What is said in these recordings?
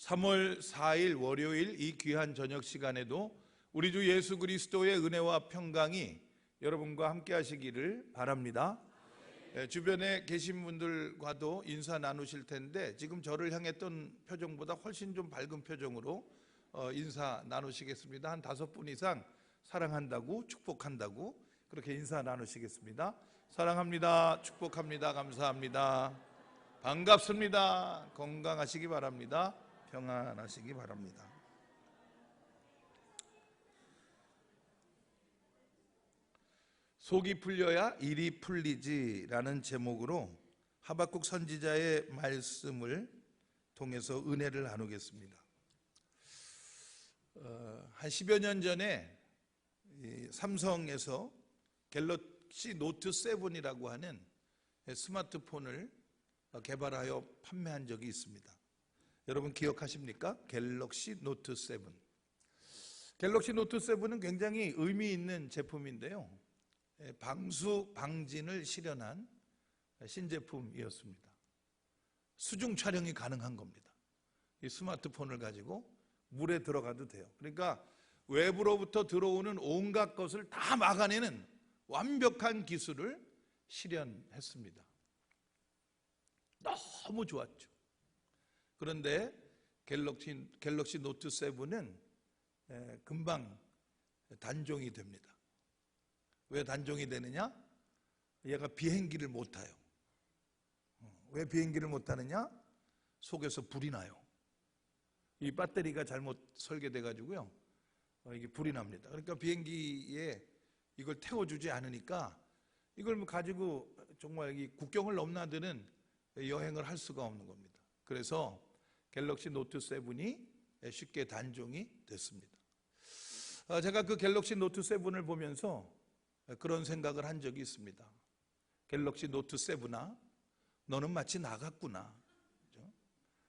3월 4일 월요일 이 귀한 저녁 시간에도 우리 주 예수 그리스도의 은혜와 평강이 여러분과 함께 하시기를 바랍니다. 주변에 계신 분들과도 인사 나누실 텐데 지금 저를 향했던 표정보다 훨씬 좀 밝은 표정으로 인사 나누시겠습니다. 한 5분 이상 사랑한다고, 축복한다고 그렇게 인사 나누시겠습니다. 사랑합니다, 축복합니다, 감사합니다, 반갑습니다, 건강하시기 바랍니다, 평안하시기 바랍니다. 속이 풀려야 일이 풀리지라는 제목으로 하박국 선지자의 말씀을 통해서 은혜를 나누겠습니다. 한 10여 년 전에 삼성에서 갤럭시 노트 7이라고 하는 스마트폰을 개발하여 판매한 적이 있습니다. 여러분 기억하십니까? 갤럭시 노트 7. 갤럭시 노트 7은 굉장히 의미 있는 제품인데요, 방수 방진을 실현한 신제품이었습니다. 수중 촬영이 가능한 겁니다. 이 스마트폰을 가지고 물에 들어가도 돼요. 그러니까 외부로부터 들어오는 온갖 것을 다 막아내는 완벽한 기술을 실현했습니다. 너무 좋았죠. 그런데 갤럭시 노트 7은 금방 단종이 됩니다. 왜 단종이 되느냐? 얘가 비행기를 못 타요. 왜 비행기를 못 타느냐? 속에서 불이 나요. 이 배터리가 잘못 설계돼 가지고요, 이게 불이 납니다. 그러니까 비행기에 이걸 태워주지 않으니까 이걸 가지고 정말 이 국경을 넘나드는 여행을 할 수가 없는 겁니다. 그래서 갤럭시 노트 7이 쉽게 단종이 됐습니다. 제가 그 갤럭시 노트 7을 보면서 그런 생각을 한 적이 있습니다. 갤럭시 노트 7아, 너는 마치 나 같구나.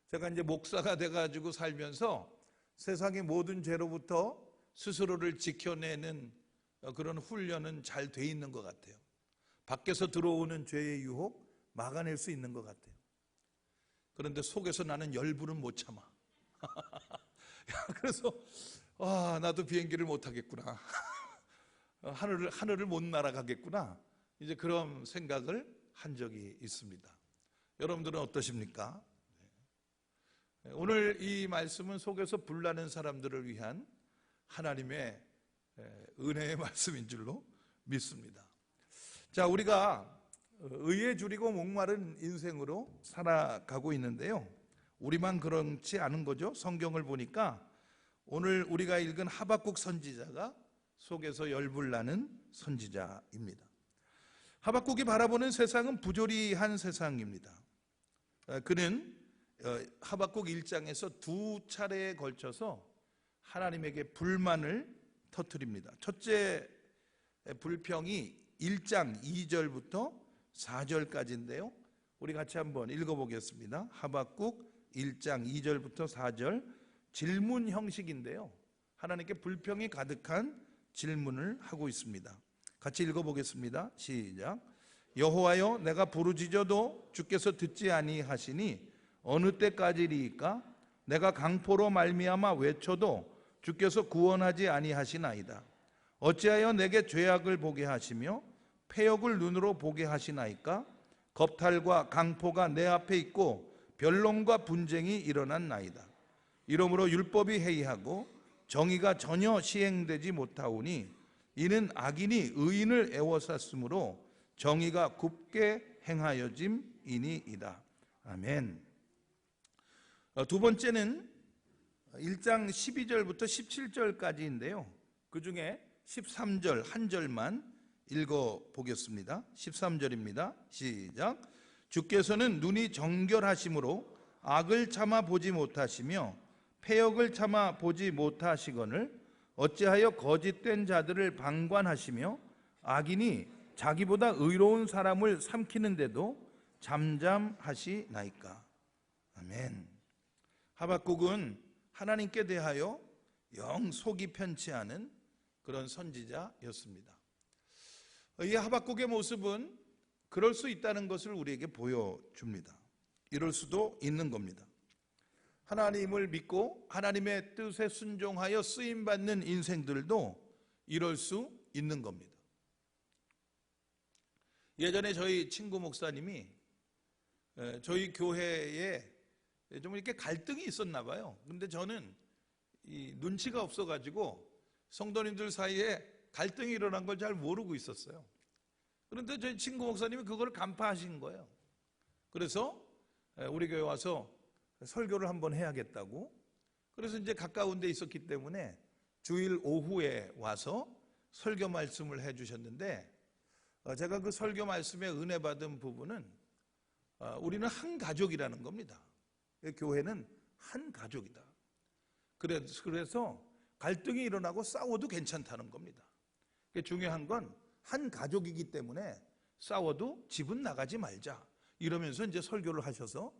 제가 이제 목사가 돼가지고 살면서 세상의 모든 죄로부터 스스로를 지켜내는 그런 훈련은 잘 돼 있는 것 같아요. 밖에서 들어오는 죄의 유혹 막아낼 수 있는 것 같아요. 그런데 속에서 나는 열불은 못 참아. 그래서 나도 비행기를 못 하겠구나. 하늘을 못 날아가겠구나. 이제 그런 생각을 한 적이 있습니다. 여러분들은 어떠십니까? 오늘 이 말씀은 속에서 불나는 사람들을 위한 하나님의 은혜의 말씀인 줄로 믿습니다. 자, 우리가 의에 줄이고 목마른 인생으로 살아가고 있는데요, 우리만 그렇지 않은 거죠. 성경을 보니까 오늘 우리가 읽은 하박국 선지자가 속에서 열불나는 선지자입니다. 하박국이 바라보는 세상은 부조리한 세상입니다. 그는 하박국 1장에서 2차례에 걸쳐서 하나님에게 불만을 터뜨립니다. 첫째 불평이 1장 2절부터 4절까지인데요, 우리 같이 한번 읽어보겠습니다. 하박국 1장 2절부터 4절, 질문 형식인데요, 하나님께 불평이 가득한 질문을 하고 있습니다. 같이 읽어보겠습니다. 시작. 여호와여, 내가 부르짖어도 주께서 듣지 아니하시니 어느 때까지리이까? 내가 강포로 말미암아 외쳐도 주께서 구원하지 아니하시나이다. 어찌하여 내게 죄악을 보게 하시며 패역을 눈으로 보게 하시나이까? 겁탈과 강포가 내 앞에 있고 변론과 분쟁이 일어났나이다. 이러므로 율법이 해이하고 정의가 전혀 시행되지 못하오니 이는 악인이 의인을 애워쌌으므로 정의가 굽게 행하여짐이니이다. 아멘. 두 번째는 1장 12절부터 17절까지인데요, 그 중에 13절 한 절만 읽어보겠습니다. 13절입니다. 시작. 주께서는 눈이 정결하심으로 악을 참아 보지 못하시며 패역을 참아 보지 못하시거늘 어찌하여 거짓된 자들을 방관하시며 악인이 자기보다 의로운 사람을 삼키는데도 잠잠하시나이까? 아멘. 하박국은 하나님께 대하여 영 속이 편치 않은 그런 선지자였습니다. 이 하박국의 모습은 그럴 수 있다는 것을 우리에게 보여줍니다. 이럴 수도 있는 겁니다. 하나님을 믿고 하나님의 뜻에 순종하여 쓰임받는 인생들도 이럴 수 있는 겁니다. 예전에 저희 친구 목사님이 저희 교회에 좀 이렇게 갈등이 있었나 봐요. 근데 저는 이 눈치가 없어가지고 성도님들 사이에 갈등이 일어난 걸 잘 모르고 있었어요. 그런데 저희 친구 목사님이 그걸 간파하신 거예요. 그래서 우리 교회 와서 설교를 한번 해야겠다고. 그래서 이제 가까운 데 있었기 때문에 주일 오후에 와서 설교 말씀을 해주셨는데, 제가 그 설교 말씀에 은혜 받은 부분은 우리는 한 가족이라는 겁니다. 교회는 한 가족이다. 그래서 갈등이 일어나고 싸워도 괜찮다는 겁니다. 중요한 건 한 가족이기 때문에 싸워도 집은 나가지 말자, 이러면서 이제 설교를 하셔서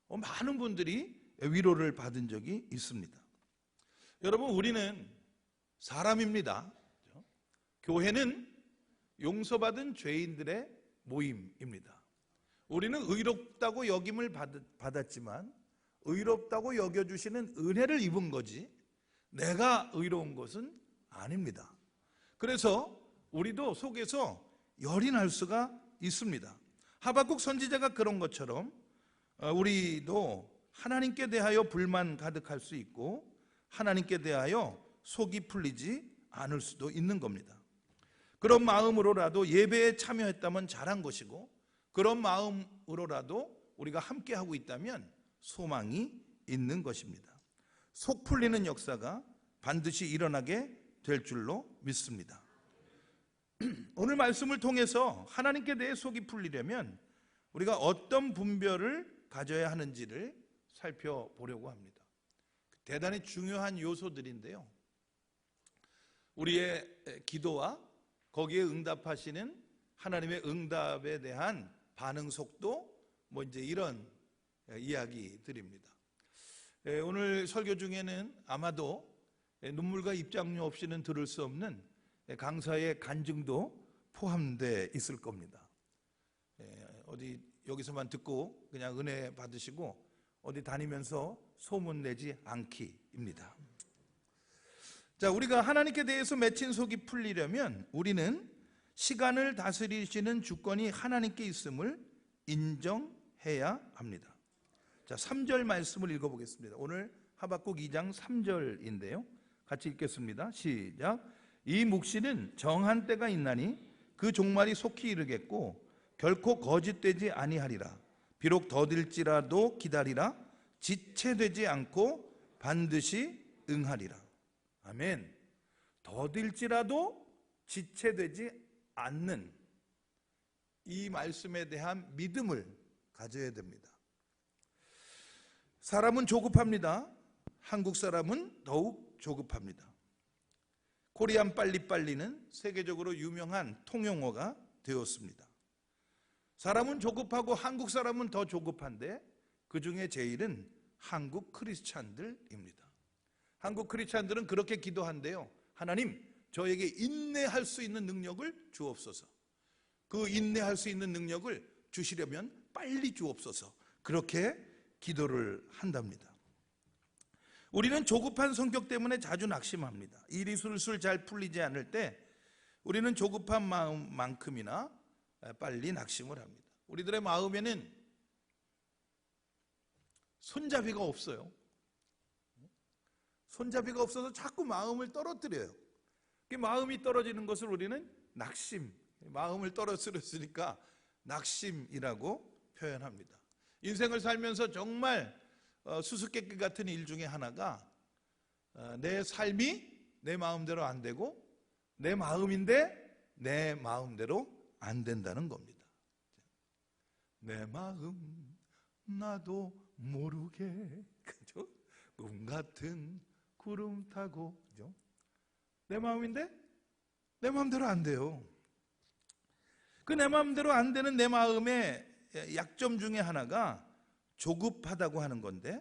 많은 분들이 위로를 받은 적이 있습니다. 여러분, 우리는 사람입니다. 교회는 용서받은 죄인들의 모임입니다. 우리는 의롭다고 여김을 받았지만 의롭다고 여겨주시는 은혜를 입은 거지 내가 의로운 것은 아닙니다. 그래서 우리도 속에서 열이 날 수가 있습니다. 하박국 선지자가 그런 것처럼 우리도 하나님께 대하여 불만 가득할 수 있고 하나님께 대하여 속이 풀리지 않을 수도 있는 겁니다. 그런 마음으로라도 예배에 참여했다면 잘한 것이고, 그런 마음으로라도 우리가 함께하고 있다면 소망이 있는 것입니다. 속 풀리는 역사가 반드시 일어나게 될 줄로 믿습니다. 오늘 말씀을 통해서 하나님께 대해 속이 풀리려면 우리가 어떤 분별을 가져야 하는지를 살펴보려고 합니다. 대단히 중요한 요소들인데요, 우리의 기도와 거기에 응답하시는 하나님의 응답에 대한 반응 속도, 이제 이런 이야기들입니다. 오늘 설교 중에는 아마도 눈물과 입장료 없이는 들을 수 없는 강사의 간증도 포함되어 있을 겁니다. 어디 여기서만 듣고 그냥 은혜 받으시고 어디 다니면서 소문 내지 않기입니다. 자, 우리가 하나님께 대해서 맺힌 속이 풀리려면 우리는 시간을 다스리시는 주권이 하나님께 있음을 인정해야 합니다. 자, 3절 말씀을 읽어보겠습니다. 오늘 하박국 2장 3절인데요. 같이 읽겠습니다. 시작. 이 묵시는 정한 때가 있나니 그 종말이 속히 이르겠고 결코 거짓되지 아니하리라. 비록 더딜지라도 기다리라. 지체되지 않고 반드시 응하리라. 아멘. 더딜지라도 지체되지 않는 이 말씀에 대한 믿음을 가져야 됩니다. 사람은 조급합니다. 한국 사람은 더욱 조급합니다. 코리안 빨리빨리는 세계적으로 유명한 통용어가 되었습니다. 사람은 조급하고 한국 사람은 더 조급한데 그 중에 제일은 한국 크리스찬들입니다. 한국 크리스찬들은 그렇게 기도한대요. 하나님, 저에게 인내할 수 있는 능력을 주옵소서. 그 인내할 수 있는 능력을 주시려면 빨리 주옵소서. 그렇게 기도를 한답니다. 우리는 조급한 성격 때문에 자주 낙심합니다. 일이 술술 잘 풀리지 않을 때 우리는 조급한 마음만큼이나 빨리 낙심을 합니다. 우리들의 마음에는 손잡이가 없어요. 손잡이가 없어서 자꾸 마음을 떨어뜨려요. 마음이 떨어지는 것을 우리는 낙심, 마음을 떨어뜨렸으니까 낙심이라고 표현합니다. 인생을 살면서 정말 수수께끼 같은 일 중에 하나가 내 삶이 내 마음대로 안 되고 내 마음인데 내 마음대로 안 된다는 겁니다. 내 마음 나도 모르게, 그죠? 꿈 같은 구름 타고, 그죠? 내 마음인데 내 마음대로 안 돼요. 그 내 마음대로 안 되는 내 마음의 약점 중에 하나가 조급하다고 하는 건데,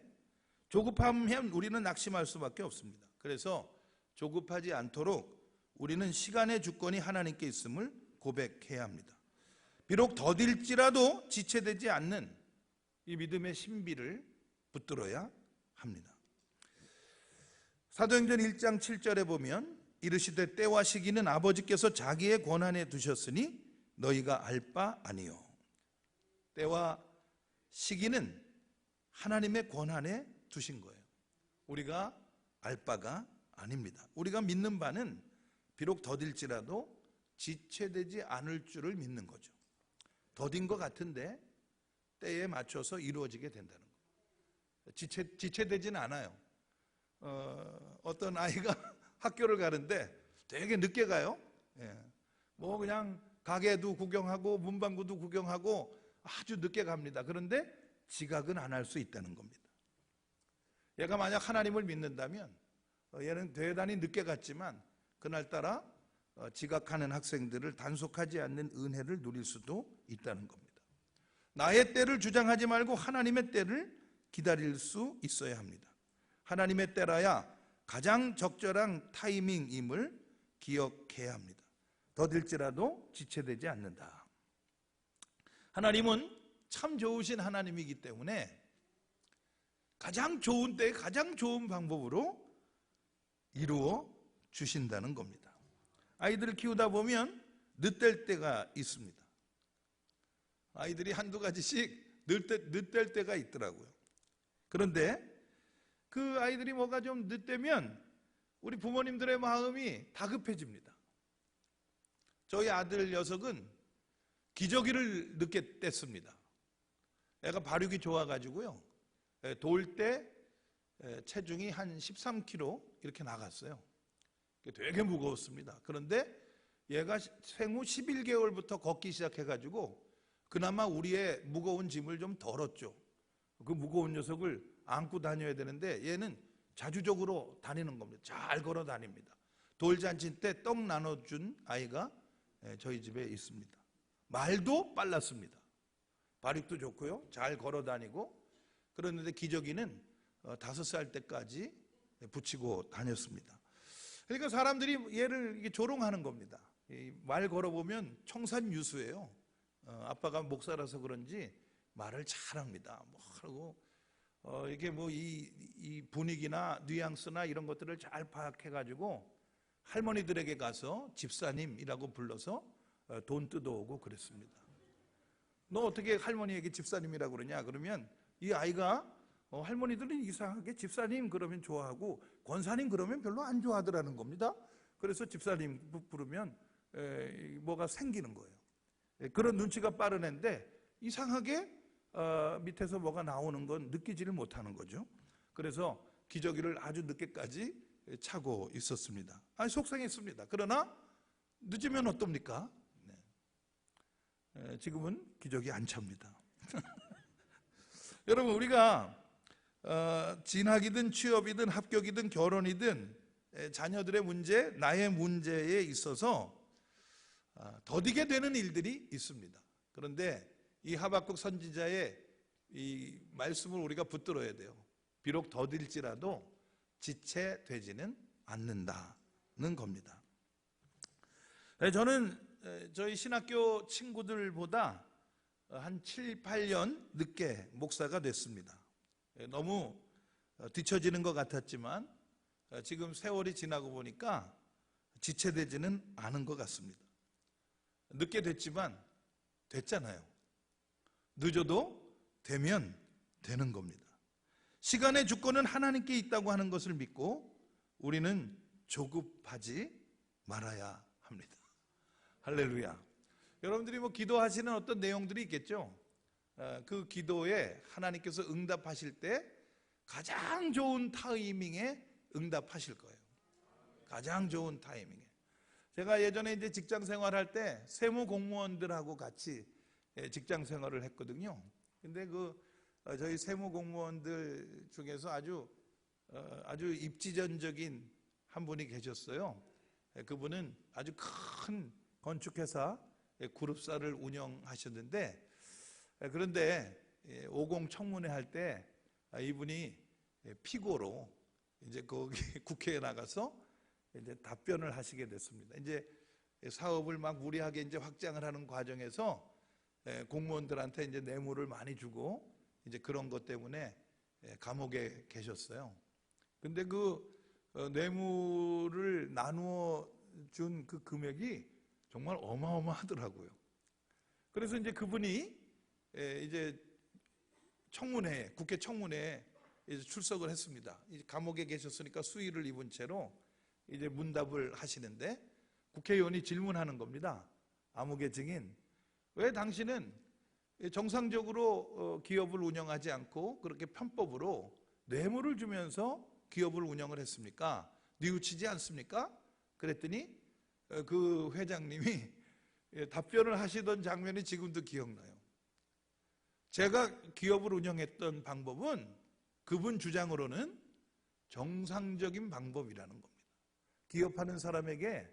조급하면 우리는 낙심할 수밖에 없습니다. 그래서 조급하지 않도록 우리는 시간의 주권이 하나님께 있음을 고백해야 합니다. 비록 더딜지라도 지체되지 않는 이 믿음의 신비를 붙들어야 합니다. 사도행전 1장 7절에 보면 이르시되 때와 시기는 아버지께서 자기의 권한에 두셨으니 너희가 알 바 아니요. 때와 시기는 하나님의 권한에 두신 거예요. 우리가 알 바가 아닙니다. 우리가 믿는 바는 비록 더딜지라도 지체되지 않을 줄을 믿는 거죠. 더딘 것 같은데 때에 맞춰서 이루어지게 된다는 거예요. 지체되지는 않아요. 어떤 아이가 학교를 가는데 되게 늦게 가요. 뭐 그냥 가게도 구경하고 문방구도 구경하고 아주 늦게 갑니다. 그런데 지각은 안 할 수 있다는 겁니다. 얘가 만약 하나님을 믿는다면 얘는 대단히 늦게 갔지만 그날따라 지각하는 학생들을 단속하지 않는 은혜를 누릴 수도 있다는 겁니다. 나의 때를 주장하지 말고 하나님의 때를 기다릴 수 있어야 합니다. 하나님의 때라야 가장 적절한 타이밍임을 기억해야 합니다. 더딜지라도 지체되지 않는다. 하나님은 참 좋으신 하나님이기 때문에 가장 좋은 때에 가장 좋은 방법으로 이루어 주신다는 겁니다. 아이들을 키우다 보면 늦될 때가 있습니다. 아이들이 한두 가지씩 늦될 때가 있더라고요. 그런데 그 아이들이 뭐가 좀 늦되면 우리 부모님들의 마음이 다급해집니다. 저희 아들 녀석은 기저귀를 늦게 뗐습니다. 애가 발육이 좋아가지고요. 돌 때 체중이 한 13kg 이렇게 나갔어요. 되게 무거웠습니다. 그런데 얘가 생후 11개월부터 걷기 시작해가지고 그나마 우리의 무거운 짐을 좀 덜었죠. 그 무거운 녀석을 안고 다녀야 되는데 얘는 자주적으로 다니는 겁니다. 잘 걸어 다닙니다. 돌잔치 때 떡 나눠준 아이가 저희 집에 있습니다. 말도 빨랐습니다. 발육도 좋고요. 잘 걸어 다니고 그런데 기저귀는 5살 때까지 붙이고 다녔습니다. 그러니까 사람들이 얘를 이게 조롱하는 겁니다. 말 걸어보면 청산유수예요. 아빠가 목사라서 그런지 말을 잘합니다. 뭐 하고 이게 뭐 이 분위기나 뉘앙스나 이런 것들을 잘 파악해가지고 할머니들에게 가서 집사님이라고 불러서 돈 뜯어오고 그랬습니다. 너 어떻게 할머니에게 집사님이라고 그러냐? 그러면 이 아이가 할머니들은 이상하게 집사님 그러면 좋아하고 권사님 그러면 별로 안 좋아하더라는 겁니다. 그래서 집사님 부르면 뭐가 생기는 거예요. 그런 눈치가 빠른 애인데 이상하게 밑에서 뭐가 나오는 건 느끼지를 못하는 거죠. 그래서 기저귀를 아주 늦게까지 차고 있었습니다. 속상했습니다. 그러나 늦으면 어떻습니까? 지금은 기저귀 안 찹니다. 여러분 우리가 진학이든 취업이든 합격이든 결혼이든 자녀들의 문제, 나의 문제에 있어서 더디게 되는 일들이 있습니다. 그런데 이 하박국 선지자의 이 말씀을 우리가 붙들어야 돼요. 비록 더딜지라도 지체되지는 않는다는 겁니다. 저는 저희 신학교 친구들보다 한 7, 8년 늦게 목사가 됐습니다. 너무 뒤처지는 것 같았지만 지금 세월이 지나고 보니까 지체되지는 않은 것 같습니다. 늦게 됐지만 됐잖아요. 늦어도 되면 되는 겁니다. 시간의 주권은 하나님께 있다고 하는 것을 믿고 우리는 조급하지 말아야 합니다. 할렐루야. 여러분들이 뭐 기도하시는 어떤 내용들이 있겠죠. 그 기도에 하나님께서 응답하실 때 가장 좋은 타이밍에 응답하실 거예요. 가장 좋은 타이밍에. 제가 예전에 이제 직장 생활할 때 세무 공무원들하고 같이 직장 생활을 했거든요. 근데 저희 세무 공무원들 중에서 아주 입지전적인 한 분이 계셨어요. 그분은 아주 큰 건축회사 그룹사를 운영하셨는데 그런데 50 청문회 할 때 이분이 피고로 이제 거기 국회에 나가서 이제 답변을 하시게 됐습니다. 이제 사업을 막 무리하게 이제 확장을 하는 과정에서 공무원들한테 이제 뇌물을 많이 주고 이제 그런 것 때문에 감옥에 계셨어요. 근데 그 뇌물을 나누어 준 그 금액이 정말 어마어마하더라고요. 그래서 이제 그분이 이제 청문회, 국회 청문회에 이제 출석을 했습니다. 감옥에 계셨으니까 수의를 입은 채로 이제 문답을 하시는데 국회의원이 질문하는 겁니다. 암흑의 증인, 왜 당신은 정상적으로 기업을 운영하지 않고 그렇게 편법으로 뇌물을 주면서 기업을 운영을 했습니까? 뉘우치지 않습니까? 그랬더니 그 회장님이 답변을 하시던 장면이 지금도 기억나요. 제가 기업을 운영했던 방법은 그분 주장으로는 정상적인 방법이라는 겁니다. 기업하는 사람에게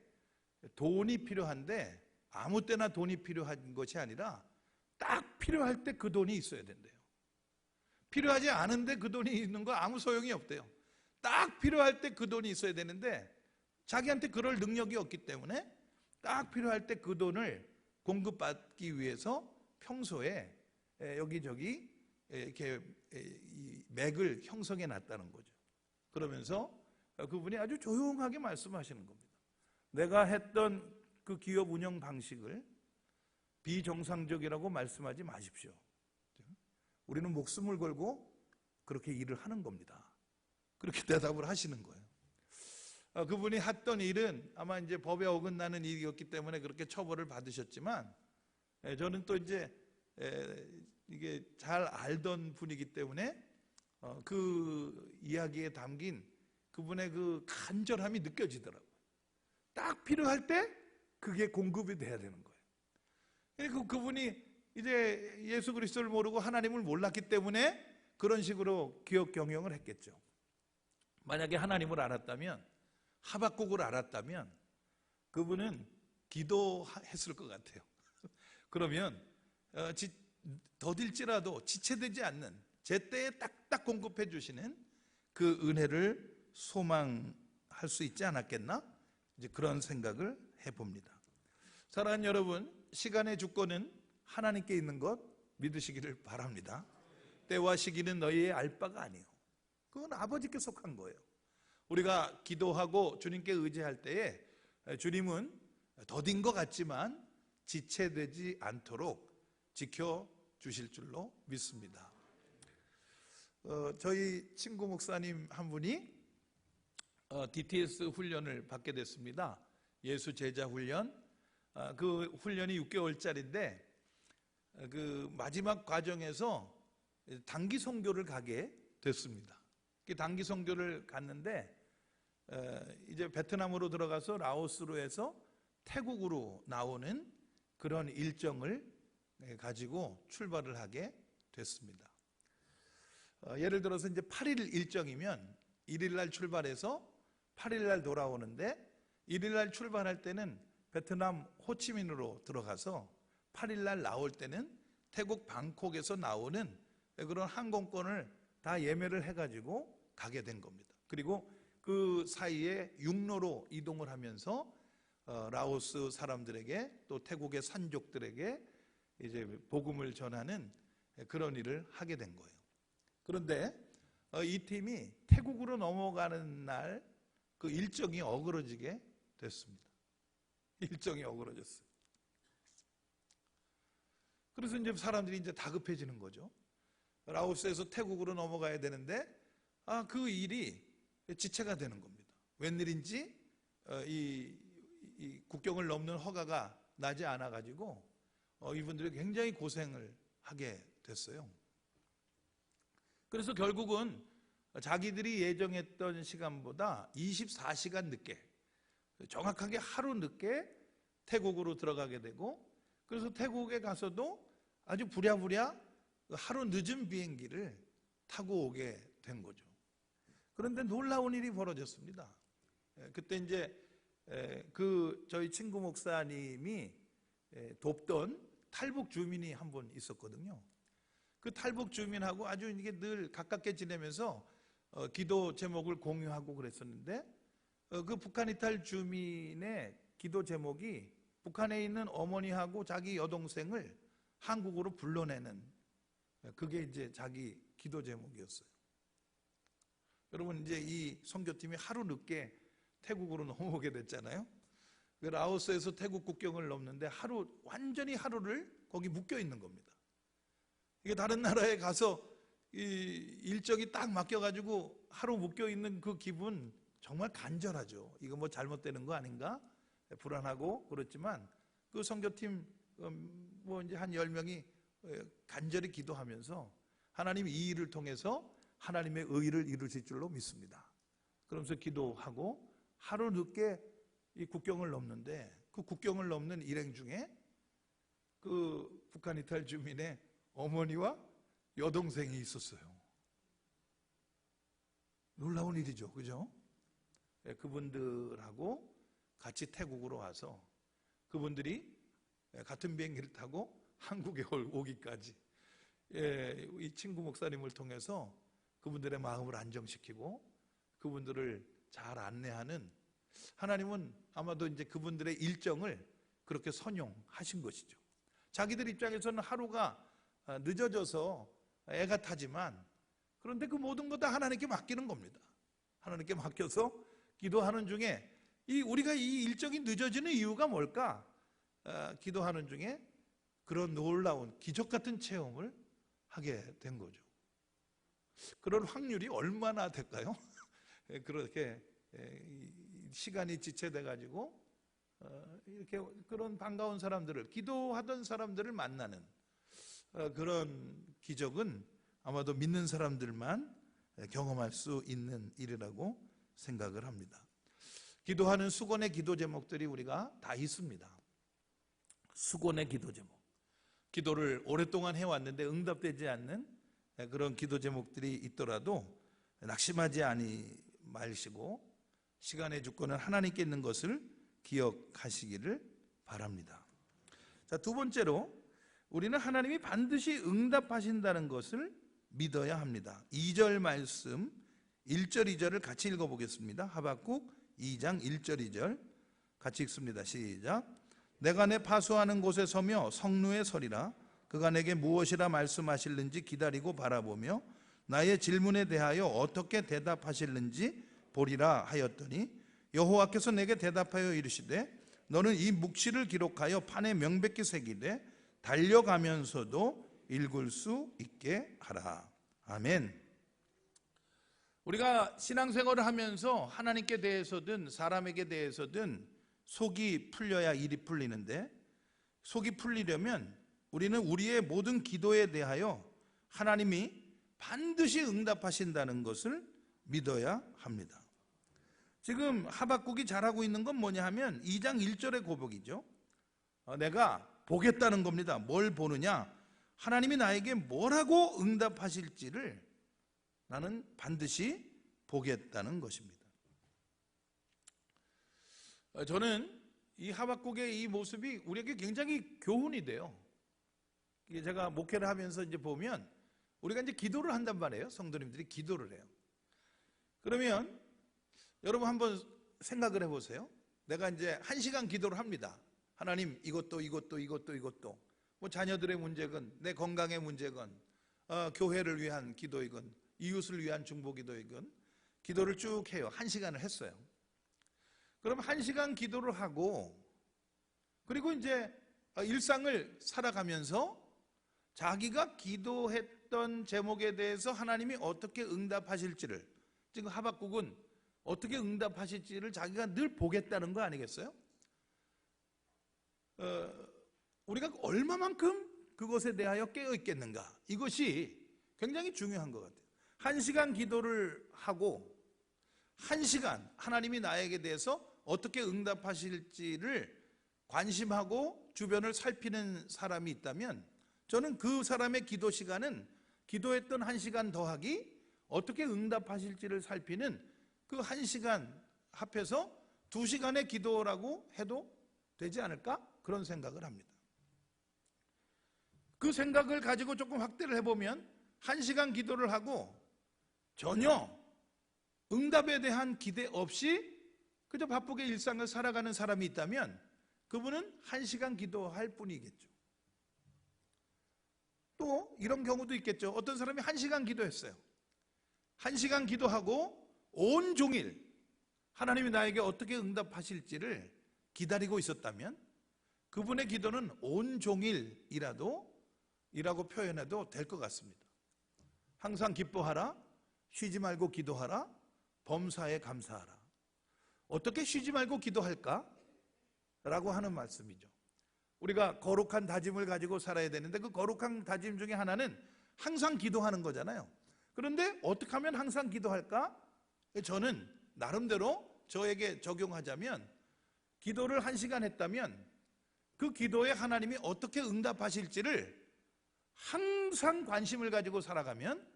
돈이 필요한데 아무 때나 돈이 필요한 것이 아니라 딱 필요할 때 그 돈이 있어야 된대요. 필요하지 않은데 그 돈이 있는 거 아무 소용이 없대요. 딱 필요할 때 그 돈이 있어야 되는데 자기한테 그럴 능력이 없기 때문에 딱 필요할 때 그 돈을 공급받기 위해서 평소에 여기저기 이렇게 이 맥을 형성해 놨다는 거죠. 그러면서 그분이 아주 조용하게 말씀하시는 겁니다. 내가 했던 그 기업 운영 방식을 비정상적이라고 말씀하지 마십시오. 우리는 목숨을 걸고 그렇게 일을 하는 겁니다. 그렇게 대답을 하시는 거예요. 그분이 했던 일은 아마 이제 법에 어긋나는 일이었기 때문에 그렇게 처벌을 받으셨지만, 저는 또 이제 이게 잘 알던 분이기 때문에 그 이야기에 담긴 그분의 그 간절함이 느껴지더라고요. 딱 필요할 때 그게 공급이 돼야 되는 거예요. 그분이 이제 예수 그리스도를 모르고 하나님을 몰랐기 때문에 그런 식으로 기업 경영을 했겠죠. 만약에 하나님을 알았다면, 하박국을 알았다면 그분은 기도했을 것 같아요. 그러면 더딜지라도 지체되지 않는 제때에 딱딱 공급해 주시는 그 은혜를 소망할 수 있지 않았겠나? 이제 그런 생각을 해봅니다. 사랑하는 여러분, 시간의 주권은 하나님께 있는 것 믿으시기를 바랍니다. 때와 시기는 너희의 알 바가 아니요, 그건 아버지께 속한 거예요. 우리가 기도하고 주님께 의지할 때에 주님은 더딘 것 같지만 지체되지 않도록 지켜주실 줄로 믿습니다. 저희 친구 목사님 한 분이 DTS 훈련을 받게 됐습니다. 예수 제자 훈련. 그 훈련이 6개월짜리인데 그 마지막 과정에서 단기 선교를 가게 됐습니다. 단기 선교를 갔는데 이제 베트남으로 들어가서 라오스로 해서 태국으로 나오는 그런 일정을 가지고 출발을 하게 됐습니다. 예를 들어서 이제 8일 일정이면 1일 날 출발해서 8일 날 돌아오는데 1일 날 출발할 때는 베트남 호치민으로 들어가서 8일 날 나올 때는 태국 방콕에서 나오는 그런 항공권을 다 예매를 해가지고 가게 된 겁니다. 그리고 그 사이에 육로로 이동을 하면서 라오스 사람들에게 또 태국의 산족들에게 이제 복음을 전하는 그런 일을 하게 된 거예요. 그런데 이 팀이 태국으로 넘어가는 날 그 일정이 어그러지게 됐습니다. 일정이 어그러졌어요. 그래서 이제 사람들이 이제 다급해지는 거죠. 라오스에서 태국으로 넘어가야 되는데 그 일이 지체가 되는 겁니다. 웬일인지 이 국경을 넘는 허가가 나지 않아 가지고 이분들이 굉장히 고생을 하게 됐어요. 그래서 결국은 자기들이 예정했던 시간보다 24시간 늦게, 정확하게 하루 늦게 태국으로 들어가게 되고, 그래서 태국에 가서도 아주 부랴부랴 하루 늦은 비행기를 타고 오게 된 거죠. 그런데 놀라운 일이 벌어졌습니다. 그때 이제 저희 친구 목사님이 돕던 탈북 주민이 한 분 있었거든요. 그 탈북 주민하고 아주 이게 늘 가깝게 지내면서 기도 제목을 공유하고 그랬었는데, 그 북한 이탈 주민의 기도 제목이 북한에 있는 어머니하고 자기 여동생을 한국으로 불러내는, 그게 이제 자기 기도 제목이었어요. 여러분 이제 이 선교팀이 하루 늦게 태국으로 넘어오게 됐잖아요. 그 라오스에서 태국 국경을 넘는데 완전히 하루를 거기 묶여 있는 겁니다. 이게 다른 나라에 가서 이 일정이 딱 맡겨가지고 하루 묶여 있는 그 기분 정말 간절하죠. 이거 뭐 잘못되는 거 아닌가? 불안하고 그렇지만 그 선교팀 뭐 이제 한 10명이 간절히 기도하면서 하나님이 이 일을 통해서 하나님의 의를 이루실 줄로 믿습니다. 그러면서 기도하고 하루 늦게 이 국경을 넘는데 그 국경을 넘는 일행 중에 그 북한 이탈 주민의 어머니와 여동생이 있었어요. 놀라운 일이죠. 그죠? 그분들하고 같이 태국으로 와서 그분들이 같은 비행기를 타고 한국에 오기까지 이 친구 목사님을 통해서 그분들의 마음을 안정시키고 그분들을 잘 안내하는 하나님은 아마도 이제 그분들의 일정을 그렇게 선용하신 것이죠. 자기들 입장에서는 하루가 늦어져서 애가 타지만 그런데 그 모든 거 다 하나님께 맡기는 겁니다. 하나님께 맡겨서 기도하는 중에 우리가 이 일정이 늦어지는 이유가 뭘까? 기도하는 중에 그런 놀라운 기적 같은 체험을 하게 된 거죠. 그런 확률이 얼마나 될까요? 그렇게 시간이 지체돼 가지고 이렇게 그런 반가운 사람들을, 기도하던 사람들을 만나는 그런 기적은 아마도 믿는 사람들만 경험할 수 있는 일이라고 생각을 합니다. 기도하는 수건의 기도 제목들이 우리가 다 있습니다. 수건의 기도 제목, 기도를 오랫동안 해왔는데 응답되지 않는 그런 기도 제목들이 있더라도 낙심하지 마시고 시간의 주권은 하나님께 있는 것을 기억하시기를 바랍니다. 자, 두 번째로 우리는 하나님이 반드시 응답하신다는 것을 믿어야 합니다. 2절 말씀 1절 2절을 같이 읽어보겠습니다. 하박국 2장 1절 2절 같이 읽습니다. 시작. 내가 내 파수하는 곳에 서며 성루에 서리라. 그가 내게 무엇이라 말씀하실는지 기다리고 바라보며 나의 질문에 대하여 어떻게 대답하실는지 보리라 하였더니 여호와께서 내게 대답하여 이르시되 너는 이 묵시를 기록하여 판에 명백히 새기되 달려가면서도 읽을 수 있게 하라. 아멘. 우리가 신앙생활을 하면서 하나님께 대해서든 사람에게 대해서든 속이 풀려야 일이 풀리는데, 속이 풀리려면 우리는 우리의 모든 기도에 대하여 하나님이 반드시 응답하신다는 것을 믿어야 합니다. 지금 하박국이 잘하고 있는 건 뭐냐 하면 2장 1절의 고백이죠. 내가 보겠다는 겁니다. 뭘 보느냐? 하나님이 나에게 뭐라고 응답하실지를 나는 반드시 보겠다는 것입니다. 저는 이 하박국의 이 모습이 우리에게 굉장히 교훈이 돼요. 제가 목회를 하면서 이제 보면 우리가 이제 기도를 한단 말이에요. 성도님들이 기도를 해요. 그러면 여러분 한번 생각을 해보세요. 내가 이제 1시간 기도를 합니다. 하나님 이것도 뭐 자녀들의 문제건 내 건강의 문제건 교회를 위한 기도이건 이웃을 위한 중보기도이건 기도를 쭉 해요. 1시간을 했어요. 그럼 1시간 기도를 하고 그리고 이제 일상을 살아가면서 자기가 기도했던 제목에 대해서 하나님이 어떻게 응답하실지를, 지금 하박국은 어떻게 응답하실지를 자기가 늘 보겠다는 거 아니겠어요? 우리가 얼마만큼 그것에 대하여 깨어 있겠는가, 이것이 굉장히 중요한 것 같아요. 1시간 기도를 하고 1시간 하나님이 나에게 대해서 어떻게 응답하실지를 관심하고 주변을 살피는 사람이 있다면 저는 그 사람의 기도 시간은 기도했던 1시간 더하기 어떻게 응답하실지를 살피는 그 1시간 합해서 2시간의 기도라고 해도 되지 않을까? 그런 생각을 합니다. 그 생각을 가지고 조금 확대를 해보면 1시간 기도를 하고 전혀 응답에 대한 기대 없이 그저 바쁘게 일상을 살아가는 사람이 있다면 그분은 1시간 기도할 뿐이겠죠. 또 이런 경우도 있겠죠. 어떤 사람이 1시간 기도했어요. 1시간 기도하고 온종일 하나님이 나에게 어떻게 응답하실지를 기다리고 있었다면 그분의 기도는 온종일이라고 표현해도 될 것 같습니다. 항상 기뻐하라, 쉬지 말고 기도하라, 범사에 감사하라. 어떻게 쉬지 말고 기도할까? 라고 하는 말씀이죠. 우리가 거룩한 다짐을 가지고 살아야 되는데 그 거룩한 다짐 중에 하나는 항상 기도하는 거잖아요. 그런데 어떻게 하면 항상 기도할까? 저는 나름대로 저에게 적용하자면 기도를 1시간 했다면 그 기도에 하나님이 어떻게 응답하실지를 항상 관심을 가지고 살아가면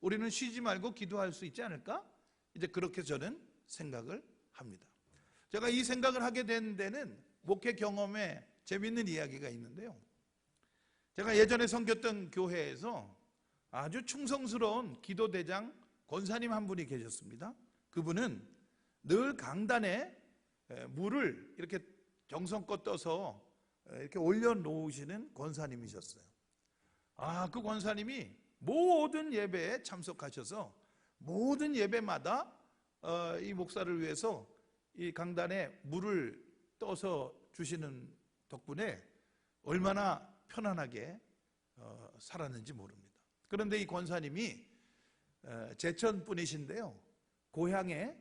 우리는 쉬지 말고 기도할 수 있지 않을까? 이제 그렇게 저는 생각을 합니다. 제가 이 생각을 하게 된 데는 목회 경험에 재미있는 이야기가 있는데요. 제가 예전에 섬겼던 교회에서 아주 충성스러운 기도대장 권사님 한 분이 계셨습니다. 그분은 늘 강단에 물을 이렇게 정성껏 떠서 이렇게 올려놓으시는 권사님이셨어요. 그 권사님이 모든 예배에 참석하셔서 모든 예배마다 이 목사를 위해서 이 강단에 물을 떠서 주시는 덕분에 얼마나 편안하게 살았는지 모릅니다. 그런데 이 권사님이 제천 분이신데요, 고향에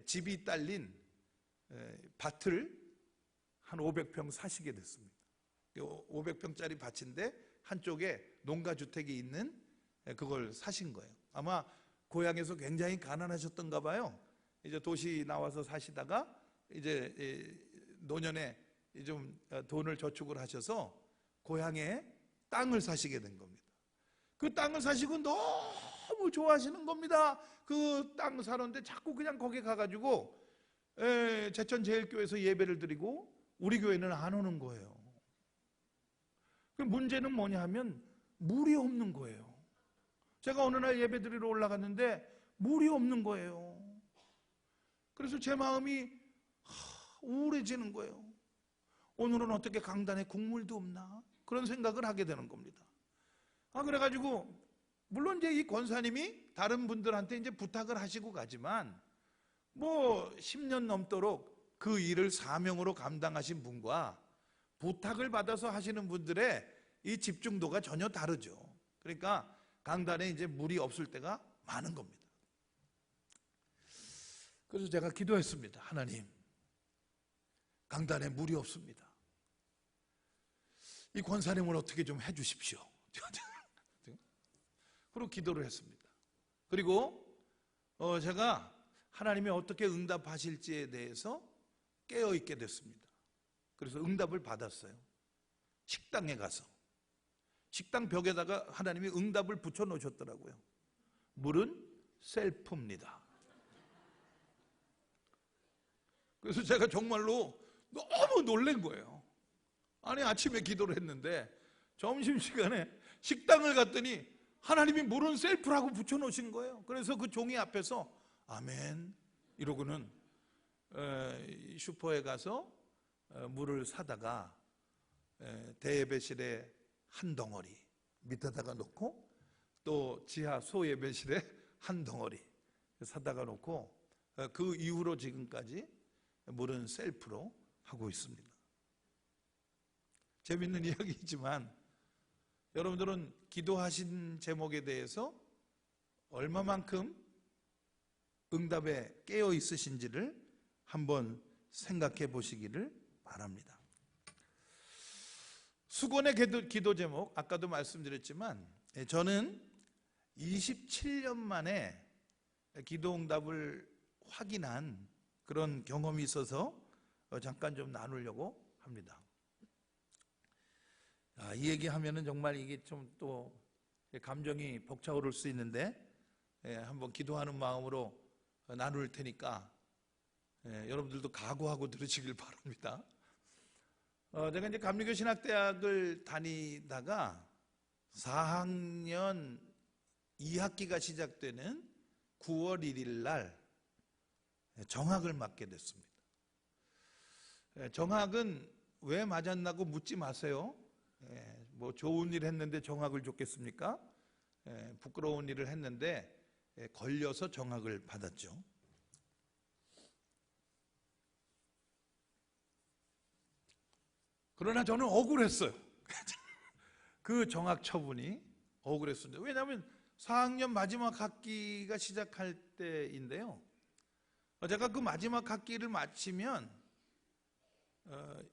집이 딸린 밭을 한 500평 사시게 됐습니다. 500평짜리 밭인데 한쪽에 농가주택이 있는 그걸 사신 거예요. 아마 고향에서 굉장히 가난하셨던가 봐요. 이제 도시 나와서 사시다가 이제 노년에 좀 돈을 저축을 하셔서 고향에 땅을 사시게 된 겁니다. 그 땅을 사시고 너무 좋아하시는 겁니다. 그 땅 사는데 자꾸 그냥 거기 가가지고 제천제일교회에서 예배를 드리고 우리 교회는 안 오는 거예요. 그 문제는 뭐냐 하면 물이 없는 거예요. 제가 어느 날 예배 드리러 올라갔는데 물이 없는 거예요. 그래서 제 마음이 우울해지는 거예요. 오늘은 어떻게 강단에 국물도 없나? 그런 생각을 하게 되는 겁니다. 그래가지고 물론 이제 이 권사님이 다른 분들한테 이제 부탁을 하시고 가지만 뭐 10년 넘도록 그 일을 사명으로 감당하신 분과 부탁을 받아서 하시는 분들의 이 집중도가 전혀 다르죠. 그러니까 강단에 이제 물이 없을 때가 많은 겁니다. 그래서 제가 기도했습니다. 하나님, 강단에 물이 없습니다. 이 권사님을 어떻게 좀 해주십시오. 그리고 기도를 했습니다. 그리고 제가 하나님이 어떻게 응답하실지에 대해서 깨어있게 됐습니다. 그래서 응답을 받았어요. 식당에 가서 식당 벽에다가 하나님이 응답을 붙여 놓으셨더라고요. 물은 셀프입니다. 그래서 제가 정말로 너무 놀란 거예요. 아니, 아침에 기도를 했는데 점심시간에 식당을 갔더니 하나님이 물은 셀프라고 붙여놓으신 거예요. 그래서 그 종이 앞에서 아멘 이러고는 슈퍼에 가서 물을 사다가 대예배실에 한 덩어리 밑에다가 놓고 또 지하 소예배실에 한 덩어리 사다가 놓고 그 이후로 지금까지 물은 셀프로 하고 있습니다. 재밌는 이야기이지만 여러분들은 기도하신 제목에 대해서 얼마만큼 응답에 깨어 있으신지를 한번 생각해 보시기를 바랍니다. 수건의 기도 제목, 아까도 말씀드렸지만 저는 27년 만에 기도 응답을 확인한 그런 경험이 있어서 잠깐 좀 나누려고 합니다. 이 얘기하면은 정말 이게 좀 또 감정이 벅차오를 수 있는데 한번 기도하는 마음으로 나눌 테니까 여러분들도 각오하고 들으시길 바랍니다. 제가 이제 감리교 신학대학을 다니다가 4학년 2학기가 시작되는 9월 1일 날 정학을 맡게 됐습니다. 정학은 왜 맞았나고 묻지 마세요. 뭐 좋은 일 했는데 정학을 줬겠습니까? 부끄러운 일을 했는데 걸려서 정학을 받았죠. 그러나 저는 억울했어요. 그 정학 처분이 억울했습니다. 왜냐하면 4학년 마지막 학기가 시작할 때인데요. 제가 그 마지막 학기를 마치면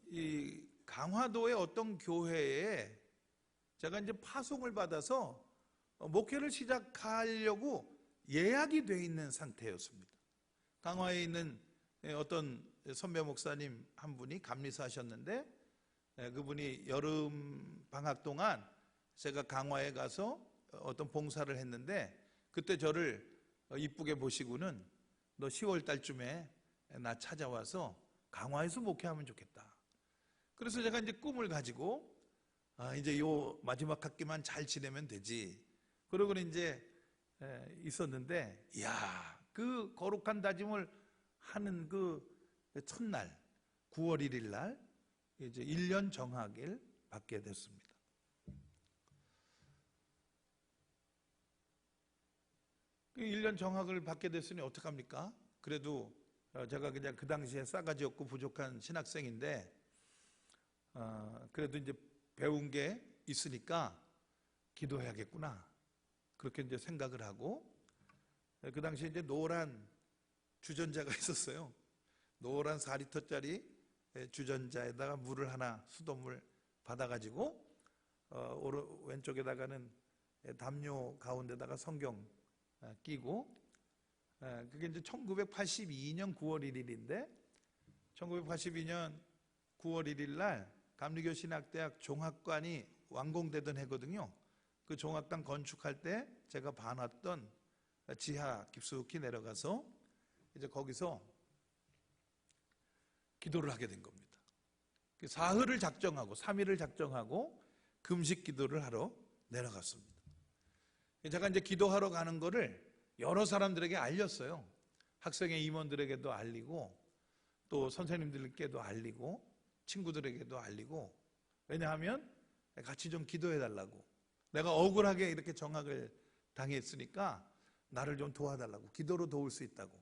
이 강화도의 어떤 교회에 제가 이제 파송을 받아서 목회를 시작하려고 예약이 돼 있는 상태였습니다. 강화에 있는 어떤 선배 목사님 한 분이 감리사하셨는데 그분이 여름 방학 동안 제가 강화에 가서 어떤 봉사를 했는데 그때 저를 이쁘게 보시고는 너 10월 달쯤에 나 찾아와서 강화에서 목회하면 좋겠다. 그래서 제가 이제 꿈을 가지고 이제 요 마지막 학기만 잘 지내면 되지. 그러고는 이제 있었는데, 이야, 그 거룩한 다짐을 하는 그 첫날, 9월 1일 날 이제 1년 정학을 받게 됐습니다. 그 1년 정학을 받게 됐으니 어떡합니까? 그래도 제가 그냥 그 당시에 싸가지 없고 부족한 신학생인데 그래도 이제 배운 게 있으니까 기도해야겠구나. 그렇게 이제 생각을 하고 그 당시에 이제 노란 주전자가 있었어요. 노란 4리터짜리 주전자에다가 물을 하나 수돗물 받아가지고 왼쪽에다가는 담요 가운데다가 성경 끼고 그게 이제 1982년 9월 1일인데 1982년 9월 1일 날 감리교 신학대학 종합관이 완공되던 해거든요. 그 종합관 건축할 때 제가 봐놨던 지하 깊숙이 내려가서 이제 거기서 기도를 하게 된 겁니다. 사흘을 작정하고 3일을 작정하고 금식 기도를 하러 내려갔습니다. 제가 이제 기도하러 가는 거를 여러 사람들에게 알렸어요. 학생회 임원들에게도 알리고 또 선생님들께도 알리고 친구들에게도 알리고, 왜냐하면 같이 좀 기도해 달라고, 내가 억울하게 이렇게 정학을 당했으니까 나를 좀 도와달라고, 기도로 도울 수 있다고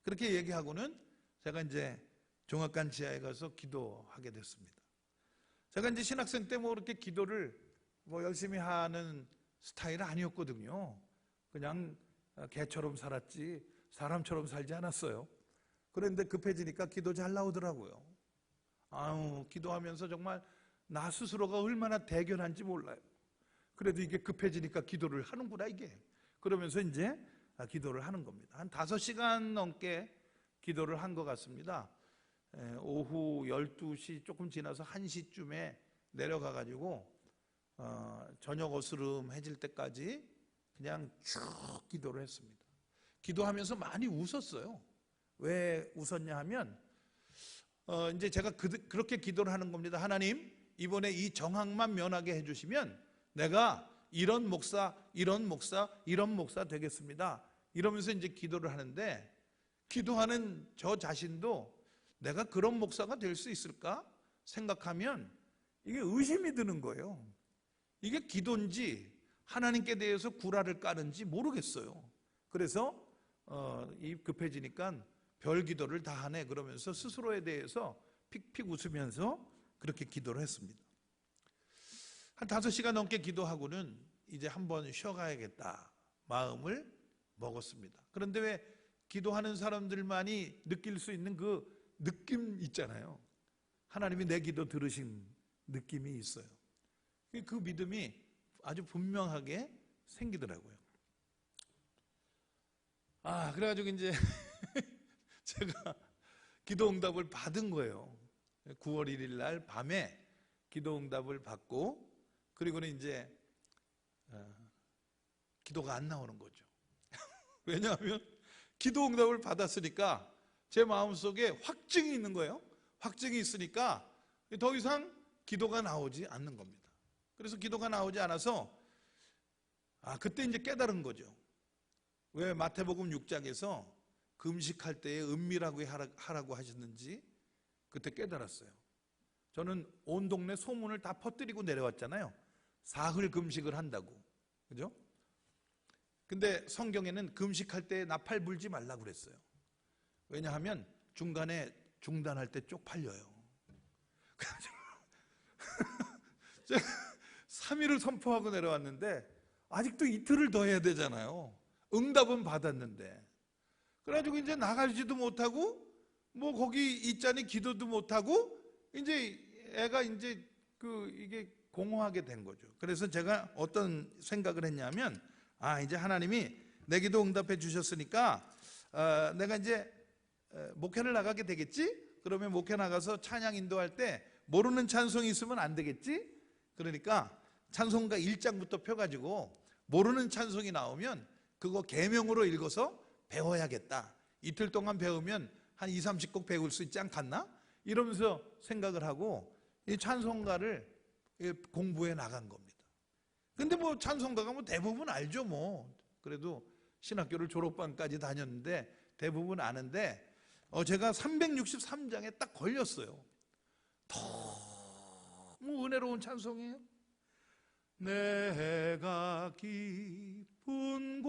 그렇게 얘기하고는 제가 이제 종합관 지하에 가서 기도하게 됐습니다. 제가 이제 신학생 때 뭐 그렇게 기도를 뭐 열심히 하는 스타일은 아니었거든요. 그냥 개처럼 살았지 사람처럼 살지 않았어요. 그런데 급해지니까 기도 잘 나오더라고요. 기도하면서 정말 나 스스로가 얼마나 대견한지 몰라요. 그래도 이게 급해지니까 기도를 하는구나 이게. 그러면서 이제 기도를 하는 겁니다. 한 5시간 넘게 기도를 한 것 같습니다. 오후 12시 조금 지나서 1시쯤에 내려가 가지고 저녁 어스름해질 때까지 그냥 쭉 기도를 했습니다. 기도하면서 많이 웃었어요. 왜 웃었냐 하면 이제 제가 그렇게 기도를 하는 겁니다. 하나님, 이번에 이 정학만 면하게 해주시면 내가 이런 목사, 이런 목사, 이런 목사 되겠습니다. 이러면서 이제 기도를 하는데, 기도하는 저 자신도 내가 그런 목사가 될 수 있을까 생각하면 이게 의심이 드는 거예요. 이게 기도인지 하나님께 대해서 구라를 까는지 모르겠어요. 그래서 이 급해지니까 별 기도를 다 하네 그러면서 스스로에 대해서 픽픽 웃으면서 그렇게 기도를 했습니다. 한 5시간 넘게 기도하고는 이제 한번 쉬어가야겠다 마음을 먹었습니다. 그런데 왜 기도하는 사람들만이 느낄 수 있는 그 느낌 있잖아요. 하나님이 내 기도 들으신 느낌이 있어요. 그 믿음이 아주 분명하게 생기더라고요. 그래가지고 이제 제가 기도 응답을 받은 거예요. 9월 1일 날 밤에 기도 응답을 받고, 그리고는 이제 기도가 안 나오는 거죠. 왜냐하면 기도 응답을 받았으니까 제 마음속에 확증이 있는 거예요. 확증이 있으니까 더 이상 기도가 나오지 않는 겁니다. 그래서 기도가 나오지 않아서 그때 이제 깨달은 거죠. 왜 마태복음 6장에서 금식할 때에 은밀하게 하라고 하셨는지 그때 깨달았어요. 저는 온 동네 소문을 다 퍼뜨리고 내려왔잖아요. 사흘 금식을 한다고. 그죠? 근데 성경에는 금식할 때 나팔 불지 말라고 그랬어요. 왜냐하면 중간에 중단할 때 쪽팔려요. 3일을 선포하고 내려왔는데 아직도 이틀을 더 해야 되잖아요. 응답은 받았는데. 그래가지고 이제 나가지도 못하고 뭐 거기 있자니 기도도 못하고 이제 애가 이제 이게 공허하게 된 거죠. 그래서 제가 어떤 생각을 했냐면, 이제 하나님이 내 기도 응답해 주셨으니까 내가 이제 목회를 나가게 되겠지? 그러면 목회 나가서 찬양 인도할 때 모르는 찬송이 있으면 안 되겠지? 그러니까 찬송가 1장부터 펴가지고 모르는 찬송이 나오면 그거 계명으로 읽어서 배워야겠다. 이틀 동안 배우면 한 2, 30곡 배울 수 있지 않겠나? 이러면서 생각을 하고 이 찬송가를 공부해 나간 겁니다. 근데 뭐 찬송가가 뭐 대부분 알죠 뭐. 그래도 신학교를 졸업반까지 다녔는데 대부분 아는데 제가 363장에 딱 걸렸어요. 너무 은혜로운 찬송이에요. 내가 깊은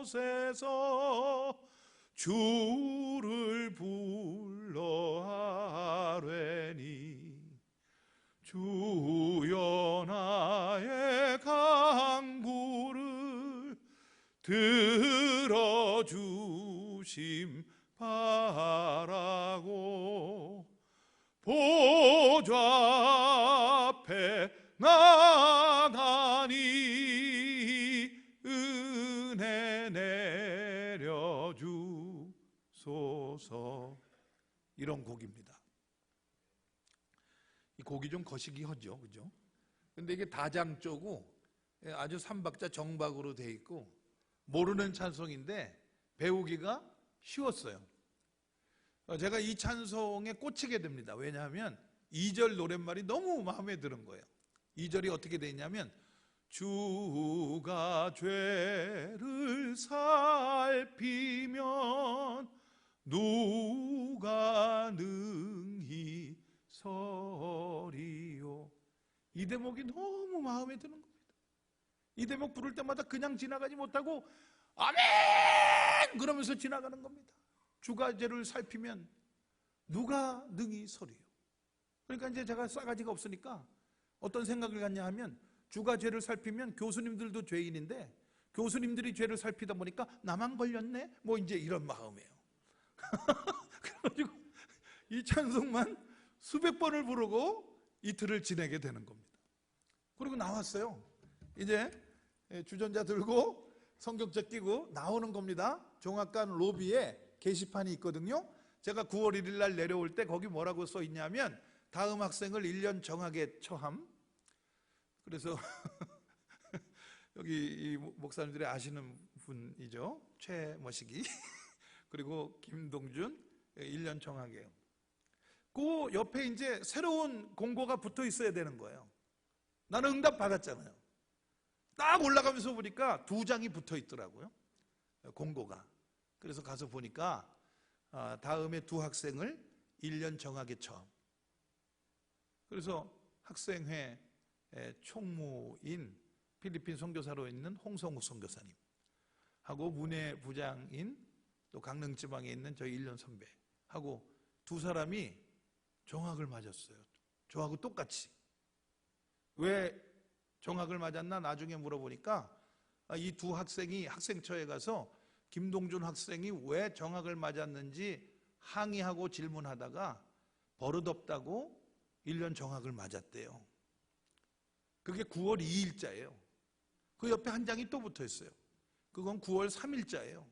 곳에서 주를 불러 아뢰니 주여 나의 간구를 들어주심 바라고 보좌 앞에 나가니 은혜 내려주소서. 이런 곡입니다. 이 곡이 좀 거시기 하죠, 그죠? 근데 이게 다장조고 아주 삼박자 정박으로 돼 있고 모르는 찬송인데 배우기가 쉬웠어요. 제가 이 찬송에 꽂히게 됩니다. 왜냐하면 2절 노랫말이 너무 마음에 드는 거예요. 2절이 어떻게 돼 있냐면 주가 죄를 살피면 누가 능히 서리요. 이 대목이 너무 마음에 드는 겁니다. 이 대목 부를 때마다 그냥 지나가지 못하고 아멘! 그러면서 지나가는 겁니다. 주가 죄를 살피면 누가 능히 서리요. 그러니까 이제 제가 싸가지가 없으니까 어떤 생각을 갖냐 하면 주가 죄를 살피면 교수님들도 죄인인데 교수님들이 죄를 살피다 보니까 나만 걸렸네? 뭐 이제 이런 마음이에요. 그래가지고 이 찬송만 수백 번을 부르고 이틀을 지내게 되는 겁니다. 그리고 나왔어요. 이제 주전자 들고 성경책 끼고 나오는 겁니다. 종합관 로비에 게시판이 있거든요. 제가 9월 1일 날 내려올 때 거기 뭐라고 써 있냐면 다음 학생을 1년 정학에 처함. 그래서 여기 이 목사님들이 아시는 분이죠. 최머식이 그리고 김동준 1년 정학이에요. 그 옆에 이제 새로운 공고가 붙어 있어야 되는 거예요. 나는 응답 받았잖아요. 딱 올라가면서 보니까 2장이 붙어 있더라고요. 공고가. 그래서 가서 보니까 다음에 2 학생을 1년 정학에 처음. 그래서 학생회 총무인 필리핀 선교사로 있는 홍성욱 선교사님 하고 문예부장인 또 강릉지방에 있는 저희 1년 선배 하고 2 사람이 정학을 맞았어요. 저하고 똑같이. 왜 정학을 맞았나 나중에 물어보니까 이 2 학생이 학생처에 가서 김동준 학생이 왜 정학을 맞았는지 항의하고 질문하다가 버릇없다고 1년 정학을 맞았대요. 그게 9월 2일자예요. 그 옆에 한 장이 또 붙어 있어요. 그건 9월 3일자예요.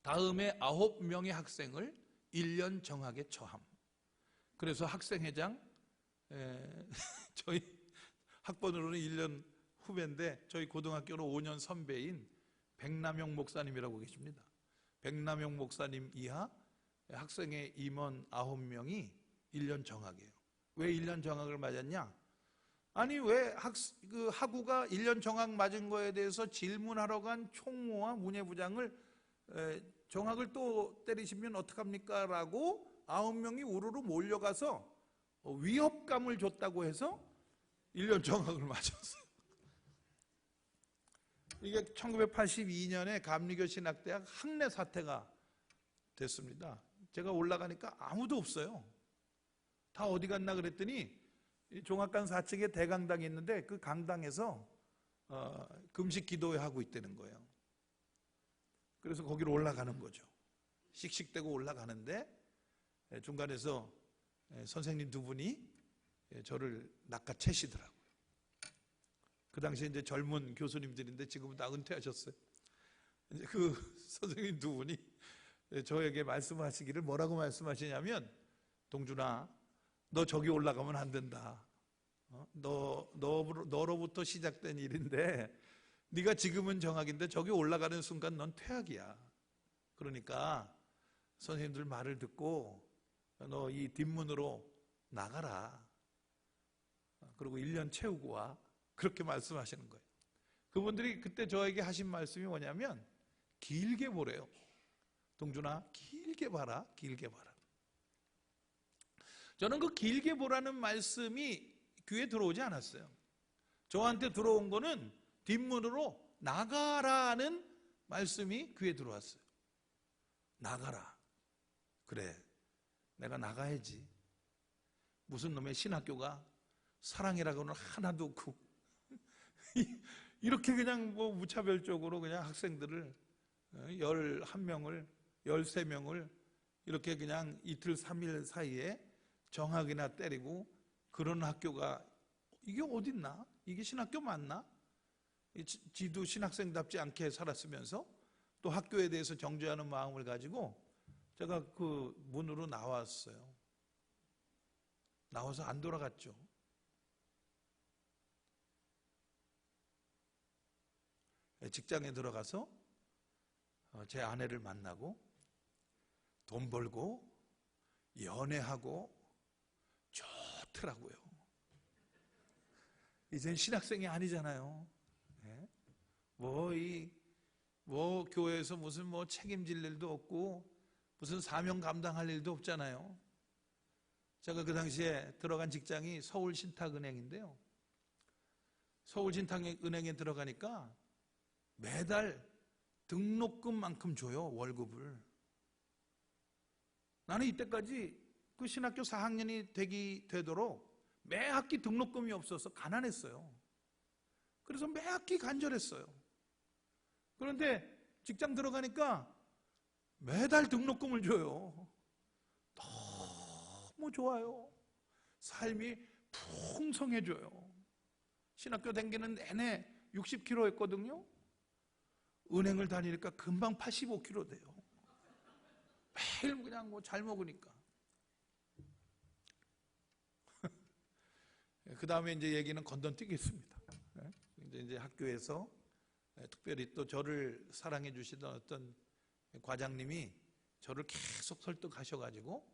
다음에 9명의 학생을 1년 정학에 처함. 그래서 학생회장 저희 학번으로는 1년 후배인데 저희 고등학교로 5년 선배인 백남용 목사님이라고 계십니다. 백남용 목사님 이하 학생회 임원 9명이 1년 정학이에요. 왜 1년 정학을 맞았냐? 아니 왜 학우가 1년 정학 맞은 거에 대해서 질문하러 간 총무와 문예부장을 정학을 또 때리시면 어떡합니까? 라고 9명이 우르르 몰려가서 위협감을 줬다고 해서 1년 정학을 맞았어요. 이게 1982년에 감리교 신학대학 학내 사태가 됐습니다. 제가 올라가니까 아무도 없어요. 다 어디 갔나 그랬더니 이 종합관 4층에 대강당이 있는데 그 강당에서 금식 기도하고 있다는 거예요. 그래서 거기로 올라가는 거죠. 씩씩대고 올라가는데 중간에서 선생님 두 분이 저를 낚아채시더라고요. 그 당시에 이제 젊은 교수님들인데 지금은 다 은퇴하셨어요. 이제 그 선생님 두 분이 저에게 말씀하시기를 뭐라고 말씀하시냐면, 동준아, 너 저기 올라가면 안 된다. 너로부터 시작된 일인데 네가 지금은 정학인데 저기 올라가는 순간 넌 퇴학이야. 그러니까 선생님들 말을 듣고 너 이 뒷문으로 나가라. 그리고 1년 채우고 와. 그렇게 말씀하시는 거예요. 그분들이 그때 저에게 하신 말씀이 뭐냐면 길게 보래요. 동준아, 길게 봐라. 길게 봐라. 저는 그 길게 보라는 말씀이 귀에 들어오지 않았어요. 저한테 들어온 거는 뒷문으로 나가라는 말씀이 귀에 들어왔어요. 나가라. 그래, 내가 나가야지. 무슨 놈의 신학교가 사랑이라고는 하나도 없고 이렇게 그냥 뭐 무차별적으로 그냥 학생들을 11명을 13명을 이렇게 그냥 이틀 3일 사이에 정학이나 때리고 그런 학교가 이게 어딨나? 이게 신학교 맞나? 지도 신학생답지 않게 살았으면서 또 학교에 대해서 정죄하는 마음을 가지고 제가 그 문으로 나왔어요. 나와서 안 돌아갔죠. 직장에 들어가서 제 아내를 만나고 돈 벌고 연애하고 좋더라고요. 이젠 신학생이 아니잖아요. 뭐 교회에서 무슨 뭐 책임질 일도 없고 무슨 사명 감당할 일도 없잖아요. 제가 그 당시에 들어간 직장이 서울신탁은행인데요. 서울신탁은행에 들어가니까 매달 등록금만큼 줘요, 월급을. 나는 이때까지 그 신학교 4학년이 되도록 매 학기 등록금이 없어서 가난했어요. 그래서 매 학기 간절했어요. 그런데 직장 들어가니까 매달 등록금을 줘요. 너무 좋아요. 삶이 풍성해져요. 신학교 다니는 내내 60km 했거든요. 은행을 다니니까 금방 85kg 돼요. 매일 그냥 뭐 잘 먹으니까. 그 다음에 이제 얘기는 건너뛰겠습니다. 이제 학교에서 특별히 또 저를 사랑해 주시던 어떤 과장님이 저를 계속 설득하셔가지고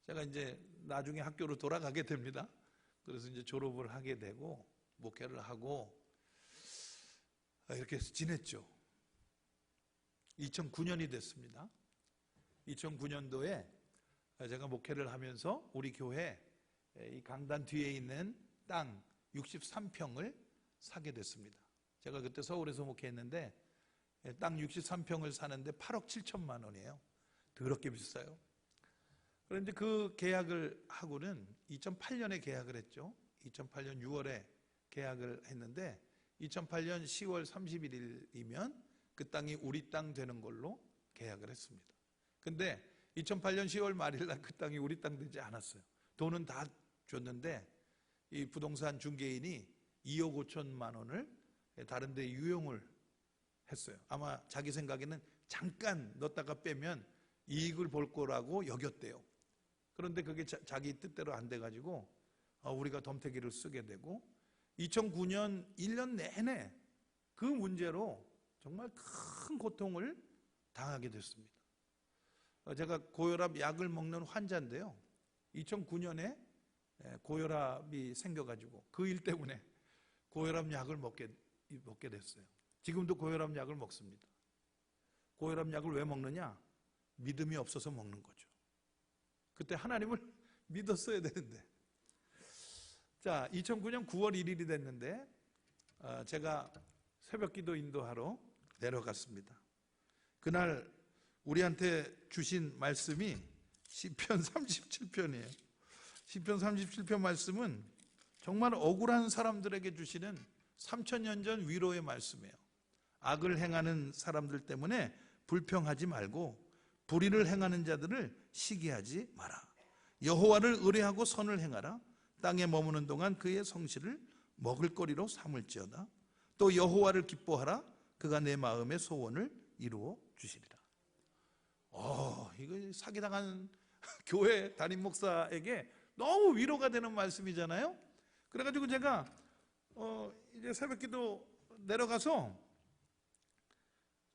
제가 이제 나중에 학교로 돌아가게 됩니다. 그래서 이제 졸업을 하게 되고 목회를 하고 이렇게 해서 지냈죠. 2009년이 됐습니다. 2009년도에 제가 목회를 하면서 우리 교회 이 강단 뒤에 있는 땅 63평을 사게 됐습니다. 제가 그때 서울에서 목회했는데 땅 63평을 사는데 8억 7천만 원이에요. 더럽게 비싸요. 그런데 그 계약을 하고는 2008년에 계약을 했죠. 2008년 6월에 계약을 했는데 2008년 10월 31일이면 그 땅이 우리 땅 되는 걸로 계약을 했습니다. 근데 2008년 10월 말일 날 그 땅이 우리 땅 되지 않았어요. 돈은 다 줬는데 이 부동산 중개인이 2억 5천만 원을 다른 데 유용을 했어요. 아마 자기 생각에는 잠깐 넣었다가 빼면 이익을 볼 거라고 여겼대요. 그런데 그게 자기 뜻대로 안 돼가지고 우리가 덤태기를 쓰게 되고 2009년 1년 내내 그 문제로 정말 큰 고통을 당하게 됐습니다. 제가 고혈압 약을 먹는 환자인데요. 2009년에 고혈압이 생겨가지고 그 일 때문에 고혈압 약을 먹게 됐어요. 지금도 고혈압 약을 먹습니다. 고혈압 약을 왜 먹느냐? 믿음이 없어서 먹는 거죠. 그때 하나님을 믿었어야 되는데. 자, 2009년 9월 1일이 됐는데 제가 새벽기도 인도하러 내려갔습니다. 그날 우리한테 주신 말씀이 시편 37편이에요. 시편 37편 말씀은 정말 억울한 사람들에게 주시는 3000년 전 위로의 말씀이에요. 악을 행하는 사람들 때문에 불평하지 말고 불의를 행하는 자들을 시기하지 마라. 여호와를 의뢰하고 선을 행하라. 땅에 머무는 동안 그의 성실을 먹을거리로 삼을지어다. 또 여호와를 기뻐하라. 그가 내 마음의 소원을 이루어 주시리라. 이거 사기당한 교회 담임 목사에게 너무 위로가 되는 말씀이잖아요. 그래가지고 제가 이제 새벽기도 내려가서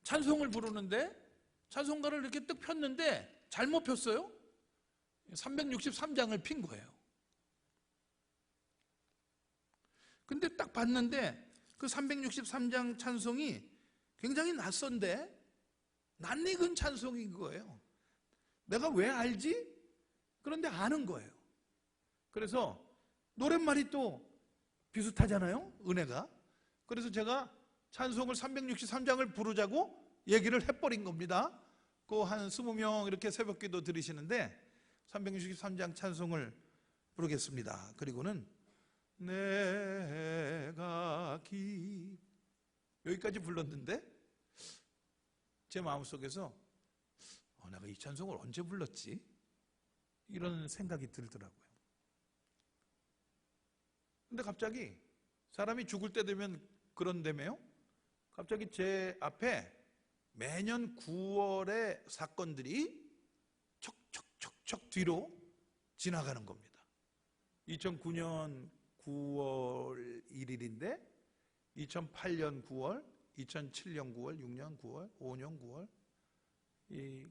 찬송을 부르는데 찬송가를 이렇게 뜩 폈는데 잘못 폈어요. 363장을 핀 거예요. 근데 딱 봤는데 그 363장 찬송이 굉장히 낯선데 낯익은 찬송인 거예요. 내가 왜 알지? 그런데 아는 거예요. 그래서 노랫말이 또 비슷하잖아요, 은혜가. 그래서 제가 찬송을 363장을 부르자고 얘기를 해버린 겁니다. 그 한 20명 이렇게 새벽기도 들으시는데 363장 찬송을 부르겠습니다. 그리고는 내가 여기까지 불렀는데 제 마음속에서 내가 이 찬송을 언제 불렀지? 이런 생각이 들더라고요. 근데 갑자기 사람이 죽을 때 되면 그런다며요. 갑자기 제 앞에 매년 9월의 사건들이 척척척척 뒤로 지나가는 겁니다. 2009년 9월 1일인데 2008년 9월, 2007년 9월, 6년 9월, 5년 9월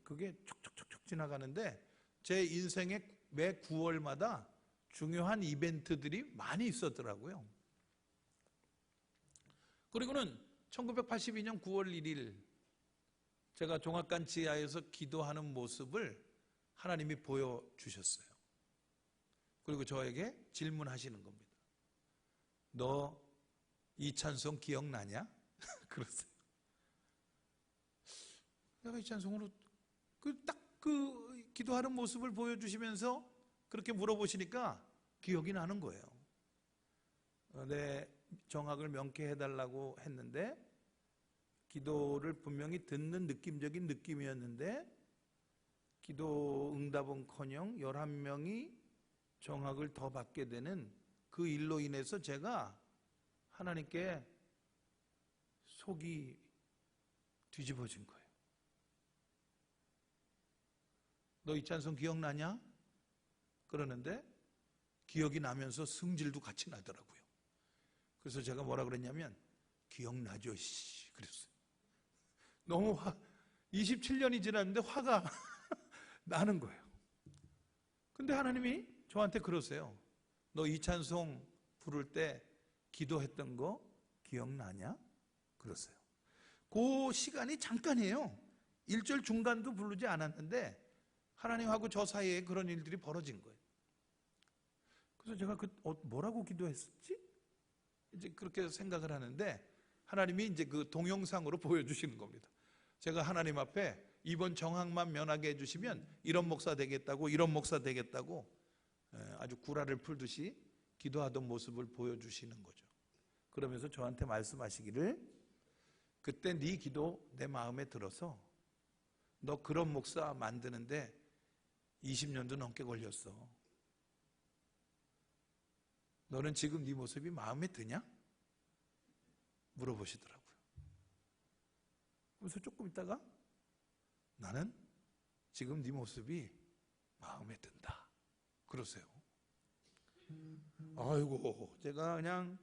그게 촉촉촉촉 지나가는데 제 인생의 매 9월마다 중요한 이벤트들이 많이 있었더라고요. 그리고는 1982년 9월 1일 제가 종합관 지하에서 기도하는 모습을 하나님이 보여주셨어요. 그리고 저에게 질문하시는 겁니다. 너 이 찬송 기억나냐? 그랬어요. 내가 이 찬송으로 그 기도하는 모습을 보여주시면서 그렇게 물어보시니까 기억이 나는 거예요. 내 정악을 명쾌해달라고 했는데 기도를 분명히 듣는 느낌적인 느낌이었는데 기도 응답은커녕 11명이 정악을 더 받게 되는 그 일로 인해서 제가 하나님께 속이 뒤집어진 거예요. 너 이 찬송 기억나냐? 그러는데 기억이 나면서 승질도 같이 나더라고요. 그래서 제가 뭐라 그랬냐면 기억나죠? 그랬어요. 너무 27년이 지났는데 화가 나는 거예요. 근데 하나님이 저한테 그러세요. 너 이 찬송 부를 때 기도했던 거 기억나냐? 그러세요. 그 시간이 잠깐이에요. 1절 중간도 부르지 않았는데 하나님하고 저 사이에 그런 일들이 벌어진 거예요. 그래서 제가 뭐라고 기도했었지? 이제 그렇게 생각을 하는데 하나님이 이제 그 동영상으로 보여주시는 겁니다. 제가 하나님 앞에 이번 정황만 면하게 해주시면 이런 목사 되겠다고 이런 목사 되겠다고 아주 구라를 풀듯이 기도하던 모습을 보여주시는 거죠. 그러면서 저한테 말씀하시기를 그때 네 기도 내 마음에 들어서 너 그런 목사 만드는데 20년도 넘게 걸렸어. 너는 지금 네 모습이 마음에 드냐? 물어보시더라고요. 그래서 조금 있다가 나는 지금 네 모습이 마음에 든다. 그러세요. 아이고 제가 그냥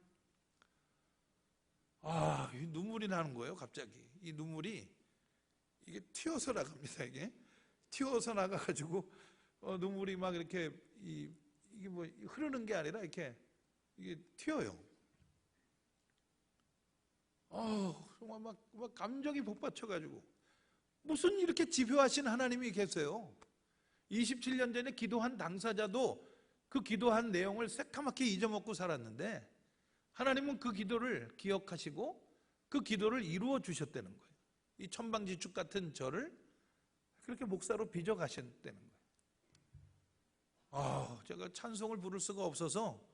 이 눈물이 나는 거예요. 갑자기 이 눈물이 이게 튀어서 나갑니다. 이게 튀어서 나가가지고 눈물이 막 이렇게 이게 뭐 흐르는 게 아니라 이렇게 이게 튀어요. 정말 막 감정이 복받쳐가지고 무슨 이렇게 집요하신 하나님이 계세요. 27년 전에 기도한 당사자도 그 기도한 내용을 새카맣게 잊어먹고 살았는데 하나님은 그 기도를 기억하시고 그 기도를 이루어 주셨다는 거예요. 이 천방지축 같은 저를 그렇게 목사로 빚어 가셨다는 거예요. 제가 찬송을 부를 수가 없어서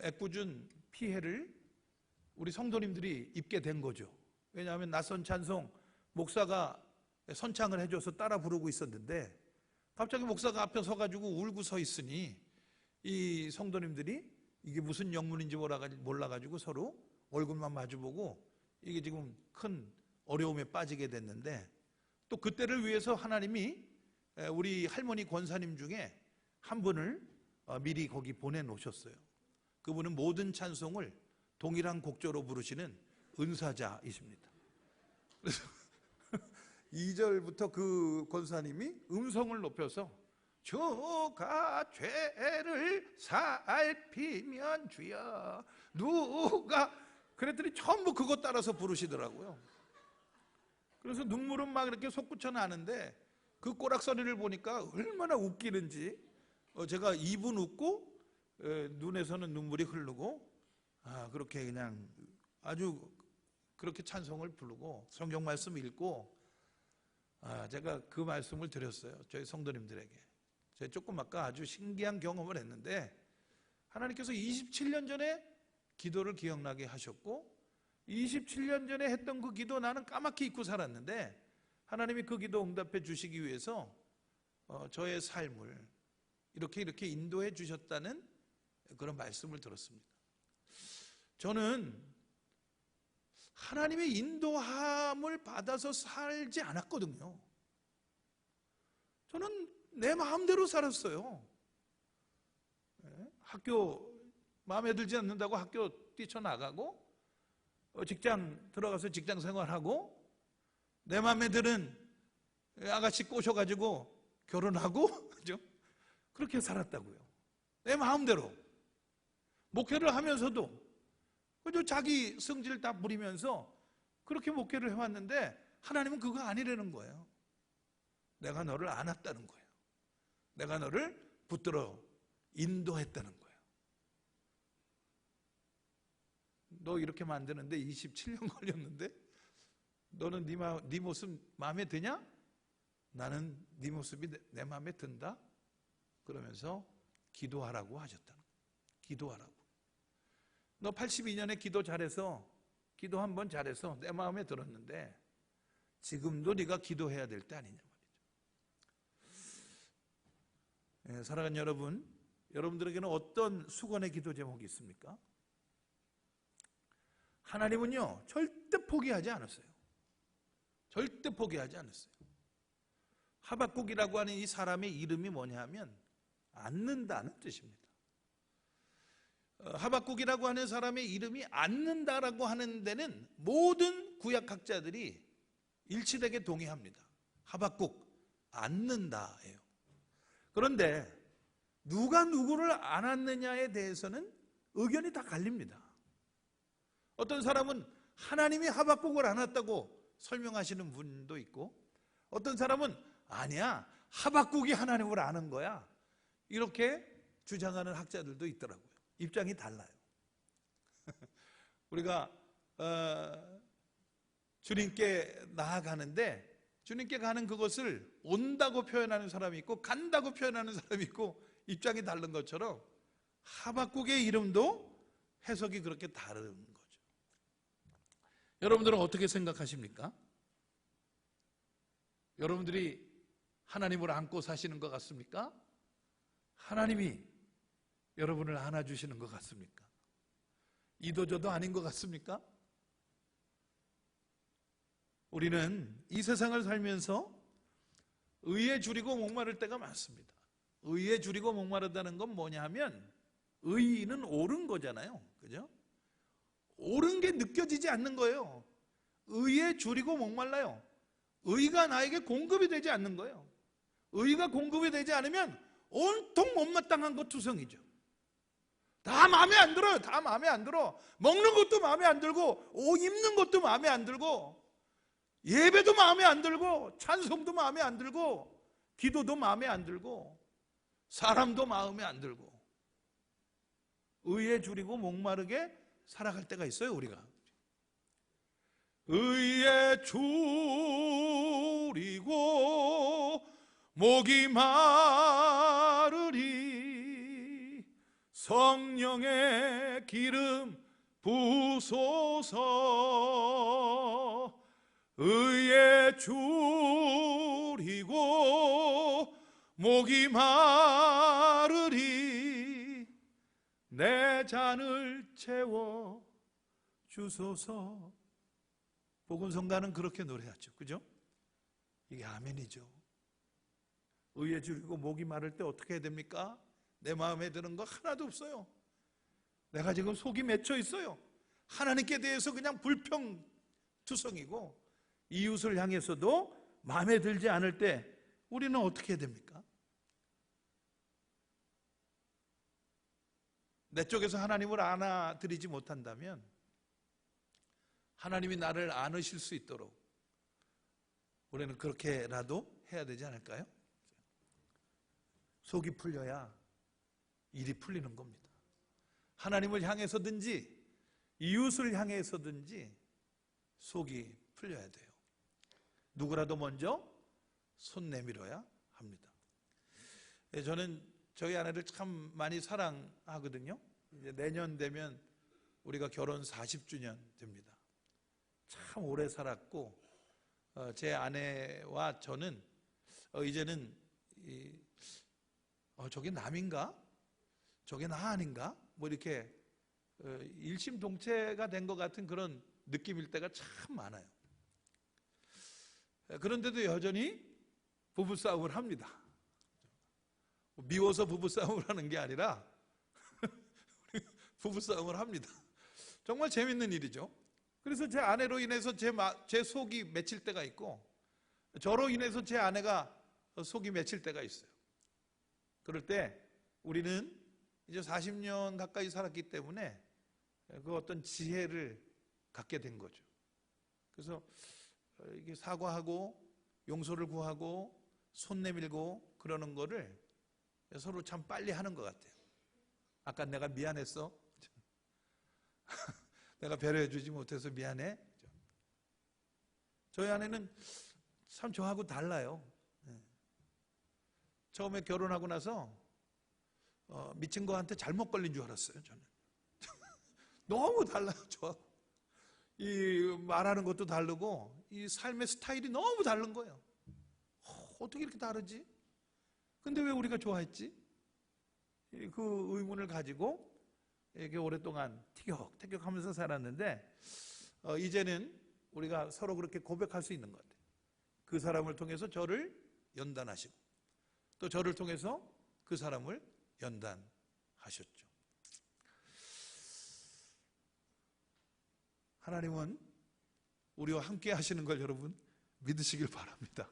애꿎은 피해를 우리 성도님들이 입게 된 거죠. 왜냐하면 낯선 찬송 목사가 선창을 해줘서 따라 부르고 있었는데 갑자기 목사가 앞에 서가지고 울고 서 있으니 이 성도님들이 이게 무슨 영문인지 몰라가지고 서로 얼굴만 마주보고 이게 지금 큰 어려움에 빠지게 됐는데, 또 그때를 위해서 하나님이 우리 할머니 권사님 중에 한 분을 미리 거기 보내놓으셨어요. 그분은 모든 찬송을 동일한 곡조로 부르시는 은사자이십니다. 그래서 2절부터 그 권사님이 음성을 높여서 주가 죄를 살피면 주여, 누가 그랬더니 전부 그거 따라서 부르시더라고요. 그래서 눈물은 막 이렇게 솟구쳐 나는데 그 꼬락서리를 보니까 얼마나 웃기는지, 제가 입은 웃고 눈에서는 눈물이 흐르고, 그렇게 그냥 아주 그렇게 찬송을 부르고 성경 말씀 읽고, 제가 그 말씀을 드렸어요. 저희 성도님들에게. 제가 조금 아까 아주 신기한 경험을 했는데, 하나님께서 27년 전에 기도를 기억나게 하셨고, 27년 전에 했던 그 기도 나는 까맣게 잊고 살았는데 하나님이 그 기도 응답해 주시기 위해서 저의 삶을 이렇게 인도해 주셨다는 그런 말씀을 들었습니다. 저는 하나님의 인도함을 받아서 살지 않았거든요. 저는 내 마음대로 살았어요. 학교 마음에 들지 않는다고 학교 뛰쳐나가고, 직장 들어가서 직장 생활하고, 내 마음에 드는 아가씨 꼬셔가지고 결혼하고 그죠? 그렇게 살았다고요. 내 마음대로. 목회를 하면서도 그저 자기 성질 다 부리면서 그렇게 목회를 해왔는데 하나님은 그거 아니라는 거예요. 내가 너를 안았다는 거예요. 내가 너를 붙들어 인도했다는 거예요. 너 이렇게 만드는데 27년 걸렸는데 너는 네 모습 마음에 드냐? 나는 네 모습이 내 마음에 든다? 그러면서 기도하라고 하셨다는 거예요. 기도하라고. 너 82년에 기도 잘해서, 기도 한번 잘해서 내 마음에 들었는데 지금도 네가 기도해야 될 때 아니냐 말이죠. 사랑하는 여러분, 여러분들에게는 어떤 수건의 기도 제목이 있습니까? 하나님은요 절대 포기하지 않았어요. 절대 포기하지 않았어요. 하박국이라고 하는 이 사람의 이름이 뭐냐 하면 앉는다는 뜻입니다. 하박국이라고 하는 사람의 이름이 앉는다라고 하는 데는 모든 구약학자들이 일치되게 동의합니다. 하박국 앉는다예요. 그런데 누가 누구를 안았느냐에 대해서는 의견이 다 갈립니다. 어떤 사람은 하나님이 하박국을 안았다고 설명하시는 분도 있고, 어떤 사람은 아니야, 하박국이 하나님을 아는 거야, 이렇게 주장하는 학자들도 있더라고요. 입장이 달라요. 우리가 주님께 나아가는데 주님께 가는 그것을 온다고 표현하는 사람이 있고 간다고 표현하는 사람이 있고, 입장이 다른 것처럼 하박국의 이름도 해석이 그렇게 다른 거죠. 여러분들은 어떻게 생각하십니까? 여러분들이 하나님을 안고 사시는 것 같습니까? 하나님이 여러분을 안아주시는 것 같습니까? 이도저도 아닌 것 같습니까? 우리는 이 세상을 살면서 의에 줄이고 목마를 때가 많습니다. 의에 줄이고 목마르다는 건 뭐냐 하면 의는 옳은 거잖아요. 그죠? 옳은 게 느껴지지 않는 거예요. 의에 줄이고 목말라요. 의가 나에게 공급이 되지 않는 거예요. 의가 공급이 되지 않으면 온통 못마땅한 것 투성이죠. 다 마음에 안 들어요. 다 마음에 안 들어. 먹는 것도 마음에 안 들고, 옷 입는 것도 마음에 안 들고, 예배도 마음에 안 들고, 찬송도 마음에 안 들고, 기도도 마음에 안 들고, 사람도 마음에 안 들고, 의에 줄이고 목마르게 살아갈 때가 있어요. 우리가 의에 줄이고 목이 마르니 성령의 기름 부소서. 의에 줄이고 목이 마르리 내 잔을 채워 주소서. 복음성가는 그렇게 노래하죠. 그죠? 이게 아멘이죠. 의에 줄이고 목이 마를 때 어떻게 해야 됩니까? 내 마음에 드는 거 하나도 없어요. 내가 지금 속이 맺혀 있어요. 하나님께 대해서 그냥 불평투성이고 이웃을 향해서도 마음에 들지 않을 때 우리는 어떻게 해야 됩니까? 내 쪽에서 하나님을 안아드리지 못한다면 하나님이 나를 안으실 수 있도록 우리는 그렇게라도 해야 되지 않을까요? 속이 풀려야 일이 풀리는 겁니다. 하나님을 향해서든지 이웃을 향해서든지 속이 풀려야 돼요. 누구라도 먼저 손 내밀어야 합니다. 저는 저희 아내를 참 많이 사랑하거든요. 이제 내년 되면 우리가 결혼 40주년 됩니다. 참 오래 살았고 제 아내와 저는 이제는 저게 남인가? 저게 나 아닌가? 뭐 이렇게 일심동체가 된 것 같은 그런 느낌일 때가 참 많아요. 그런데도 여전히 부부싸움을 합니다. 미워서 부부싸움을 하는 게 아니라 부부싸움을 합니다. 정말 재밌는 일이죠. 그래서 제 아내로 인해서 제 속이 맺힐 때가 있고 저로 인해서 제 아내가 속이 맺힐 때가 있어요. 그럴 때 우리는 이제 40년 가까이 살았기 때문에 그 어떤 지혜를 갖게 된 거죠. 그래서 이게 사과하고 용서를 구하고 손 내밀고 그러는 거를 서로 참 빨리 하는 것 같아요. 아까 내가 미안했어. 내가 배려해 주지 못해서 미안해. 저희 아내는 참 저하고 달라요. 처음에 결혼하고 나서 미친 거한테 잘못 걸린 줄 알았어요. 저는 너무 달라요. 이 말하는 것도 다르고 이 삶의 스타일이 너무 다른 거예요. 어떻게 이렇게 다르지? 근데 왜 우리가 좋아했지? 그 의문을 가지고 이렇게 오랫동안 티격태격하면서 살았는데 이제는 우리가 서로 그렇게 고백할 수 있는 것 같아요. 그 사람을 통해서 저를 연단하시고 또 저를 통해서 그 사람을 연단하셨죠. 하나님은 우리와 함께 하시는 걸 여러분 믿으시길 바랍니다.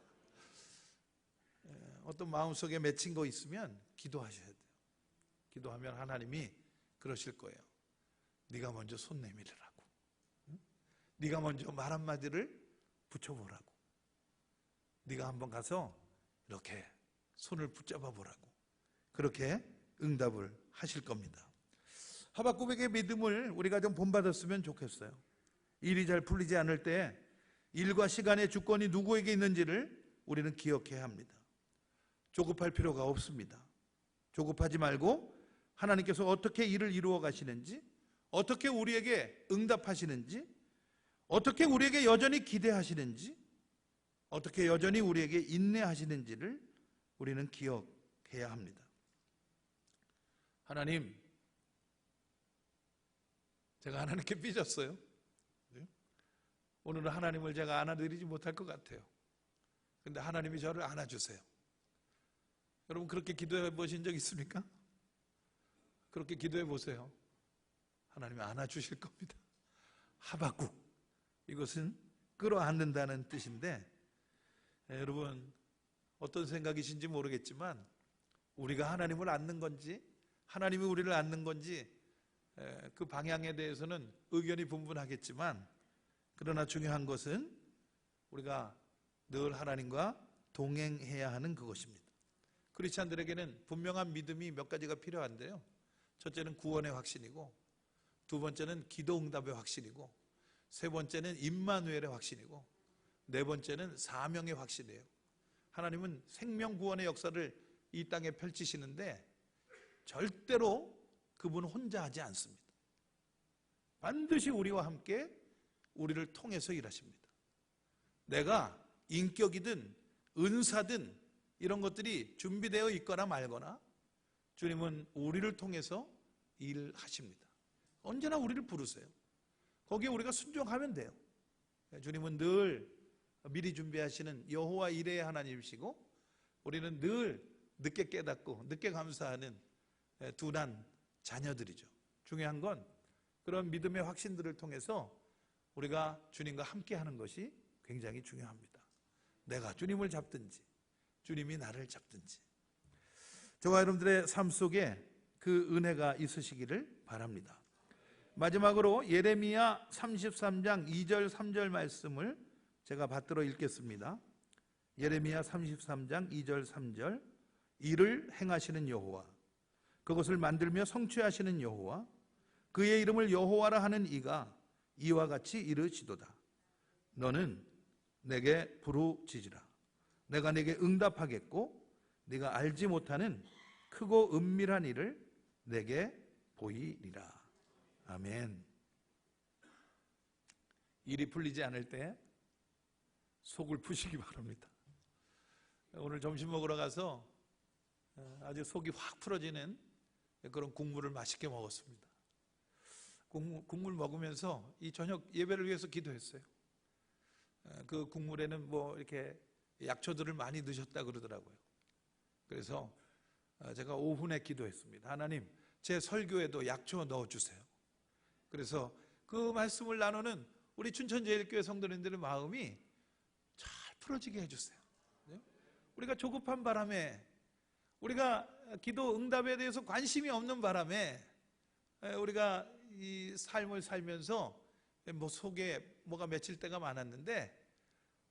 어떤 마음속에 맺힌 거 있으면 기도하셔야 돼요. 기도하면 하나님이 그러실 거예요. 네가 먼저 손 내밀으라고. 네가 먼저 말 한마디를 붙여보라고. 네가 한번 가서 이렇게 손을 붙잡아 보라고. 그렇게 응답을 하실 겁니다. 하박국의 믿음을 우리가 좀 본받았으면 좋겠어요. 일이 잘 풀리지 않을 때 일과 시간의 주권이 누구에게 있는지를 우리는 기억해야 합니다. 조급할 필요가 없습니다. 조급하지 말고 하나님께서 어떻게 일을 이루어 가시는지, 어떻게 우리에게 응답하시는지, 어떻게 우리에게 여전히 기대하시는지, 어떻게 여전히 우리에게 인내하시는지를 우리는 기억해야 합니다. 하나님, 제가 하나님께 삐졌어요. 오늘은 하나님을 제가 안아드리지 못할 것 같아요. 근데 하나님이 저를 안아주세요. 여러분 그렇게 기도해 보신 적 있습니까? 그렇게 기도해 보세요. 하나님이 안아주실 겁니다. 하박국, 이것은 끌어안는다는 뜻인데 여러분 어떤 생각이신지 모르겠지만 우리가 하나님을 안는 건지 하나님이 우리를 안는 건지 그 방향에 대해서는 의견이 분분하겠지만 그러나 중요한 것은 우리가 늘 하나님과 동행해야 하는 그것입니다. 크리스찬들에게는 분명한 믿음이 몇 가지가 필요한데요. 첫째는 구원의 확신이고, 두 번째는 기도 응답의 확신이고, 세 번째는 임마누엘의 확신이고, 네 번째는 사명의 확신이에요. 하나님은 생명 구원의 역사를 이 땅에 펼치시는데 절대로 그분은 혼자 하지 않습니다. 반드시 우리와 함께 우리를 통해서 일하십니다. 내가 인격이든 은사든 이런 것들이 준비되어 있거나 말거나 주님은 우리를 통해서 일하십니다. 언제나 우리를 부르세요. 거기에 우리가 순종하면 돼요. 주님은 늘 미리 준비하시는 여호와 이레의 하나님이시고 우리는 늘 늦게 깨닫고 늦게 감사하는 둔한 자녀들이죠. 중요한 건 그런 믿음의 확신들을 통해서 우리가 주님과 함께 하는 것이 굉장히 중요합니다. 내가 주님을 잡든지 주님이 나를 잡든지 저와 여러분들의 삶 속에 그 은혜가 있으시기를 바랍니다. 마지막으로 예레미야 33장 2절 3절 말씀을 제가 받들어 읽겠습니다. 예레미야 33장 2절 3절 이를 행하시는 여호와 그것을 만들며 성취하시는 여호와 그의 이름을 여호와라 하는 이가 이와 같이 이르시도다. 너는 내게 부르짖으라. 내가 내게 응답하겠고 네가 알지 못하는 크고 은밀한 일을 내게 보이리라. 아멘. 일이 풀리지 않을 때 속을 푸시기 바랍니다. 오늘 점심 먹으러 가서 아주 속이 확 풀어지는 그런 국물을 맛있게 먹었습니다. 국물 먹으면서 이 저녁 예배를 위해서 기도했어요. 그 국물에는 뭐 이렇게 약초들을 많이 넣으셨다 그러더라고요. 그래서 제가 오후에 기도했습니다. 하나님, 제 설교에도 약초 넣어주세요. 그래서 그 말씀을 나누는 우리 춘천제일교회 성도님들의 마음이 잘 풀어지게 해주세요. 우리가 조급한 바람에 우리가 기도 응답에 대해서 관심이 없는 바람에 우리가 이 삶을 살면서 뭐 속에 뭐가 맺힐 때가 많았는데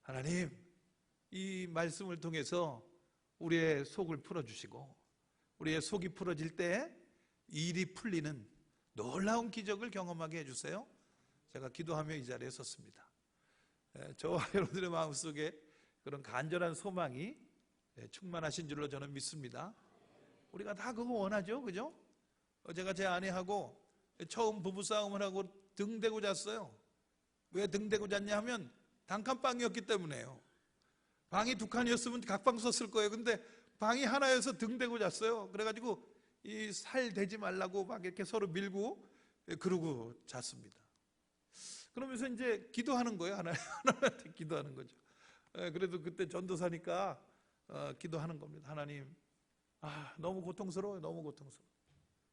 하나님 이 말씀을 통해서 우리의 속을 풀어주시고 우리의 속이 풀어질 때 일이 풀리는 놀라운 기적을 경험하게 해주세요. 제가 기도하며 이 자리에 섰습니다. 저와 여러분들의 마음속에 그런 간절한 소망이 충만하신 줄로 저는 믿습니다. 우리가 다 그거 원하죠, 그죠? 제가 제 아내하고 처음 부부싸움을 하고 등 대고 잤어요. 왜 등 대고 잤냐 하면 단칸방이었기 때문에요. 방이 두 칸이었으면 각방 썼을 거예요. 근데 방이 하나여서 등 대고 잤어요. 그래가지고 이 살 대지 말라고 막 이렇게 서로 밀고 그러고 잤습니다. 그러면서 이제 기도하는 거예요. 하나님한테 기도하는 거죠. 그래도 그때 전도사니까 기도하는 겁니다. 하나님, 너무 고통스러워요. 너무 고통스러워.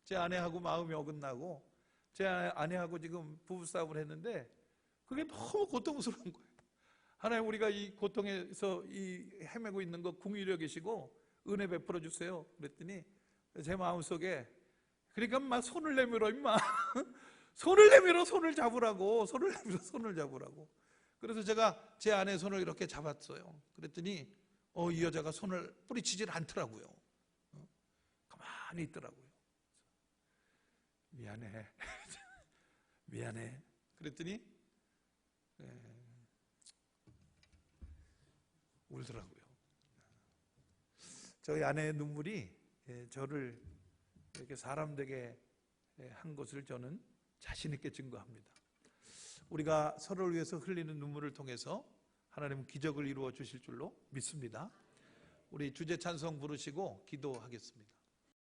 제 아내하고 마음이 어긋나고 제 아내하고 지금 부부싸움을 했는데 그게 너무 고통스러운 거예요. 하나님, 우리가 이 고통에서 이 헤매고 있는 거 긍휼히 여기시고 은혜 베풀어 주세요. 그랬더니 제 마음속에 그러니까 막 손을 내밀어 임마 손을 내밀어 손을 잡으라고 손을 내밀어 손을 잡으라고. 그래서 제가 제 아내 손을 이렇게 잡았어요. 그랬더니 이 여자가 손을 뿌리치질 않더라고요. 가만히 있더라고요. 미안해 미안해. 그랬더니 울더라고요. 저희 아내의 눈물이 저를 이렇게 사람 되게 한 것을 저는 자신 있게 증거합니다. 우리가 서로를 위해서 흘리는 눈물을 통해서 하나님은 기적을 이루어 주실 줄로 믿습니다. 우리 주제 찬송 부르시고 기도하겠습니다.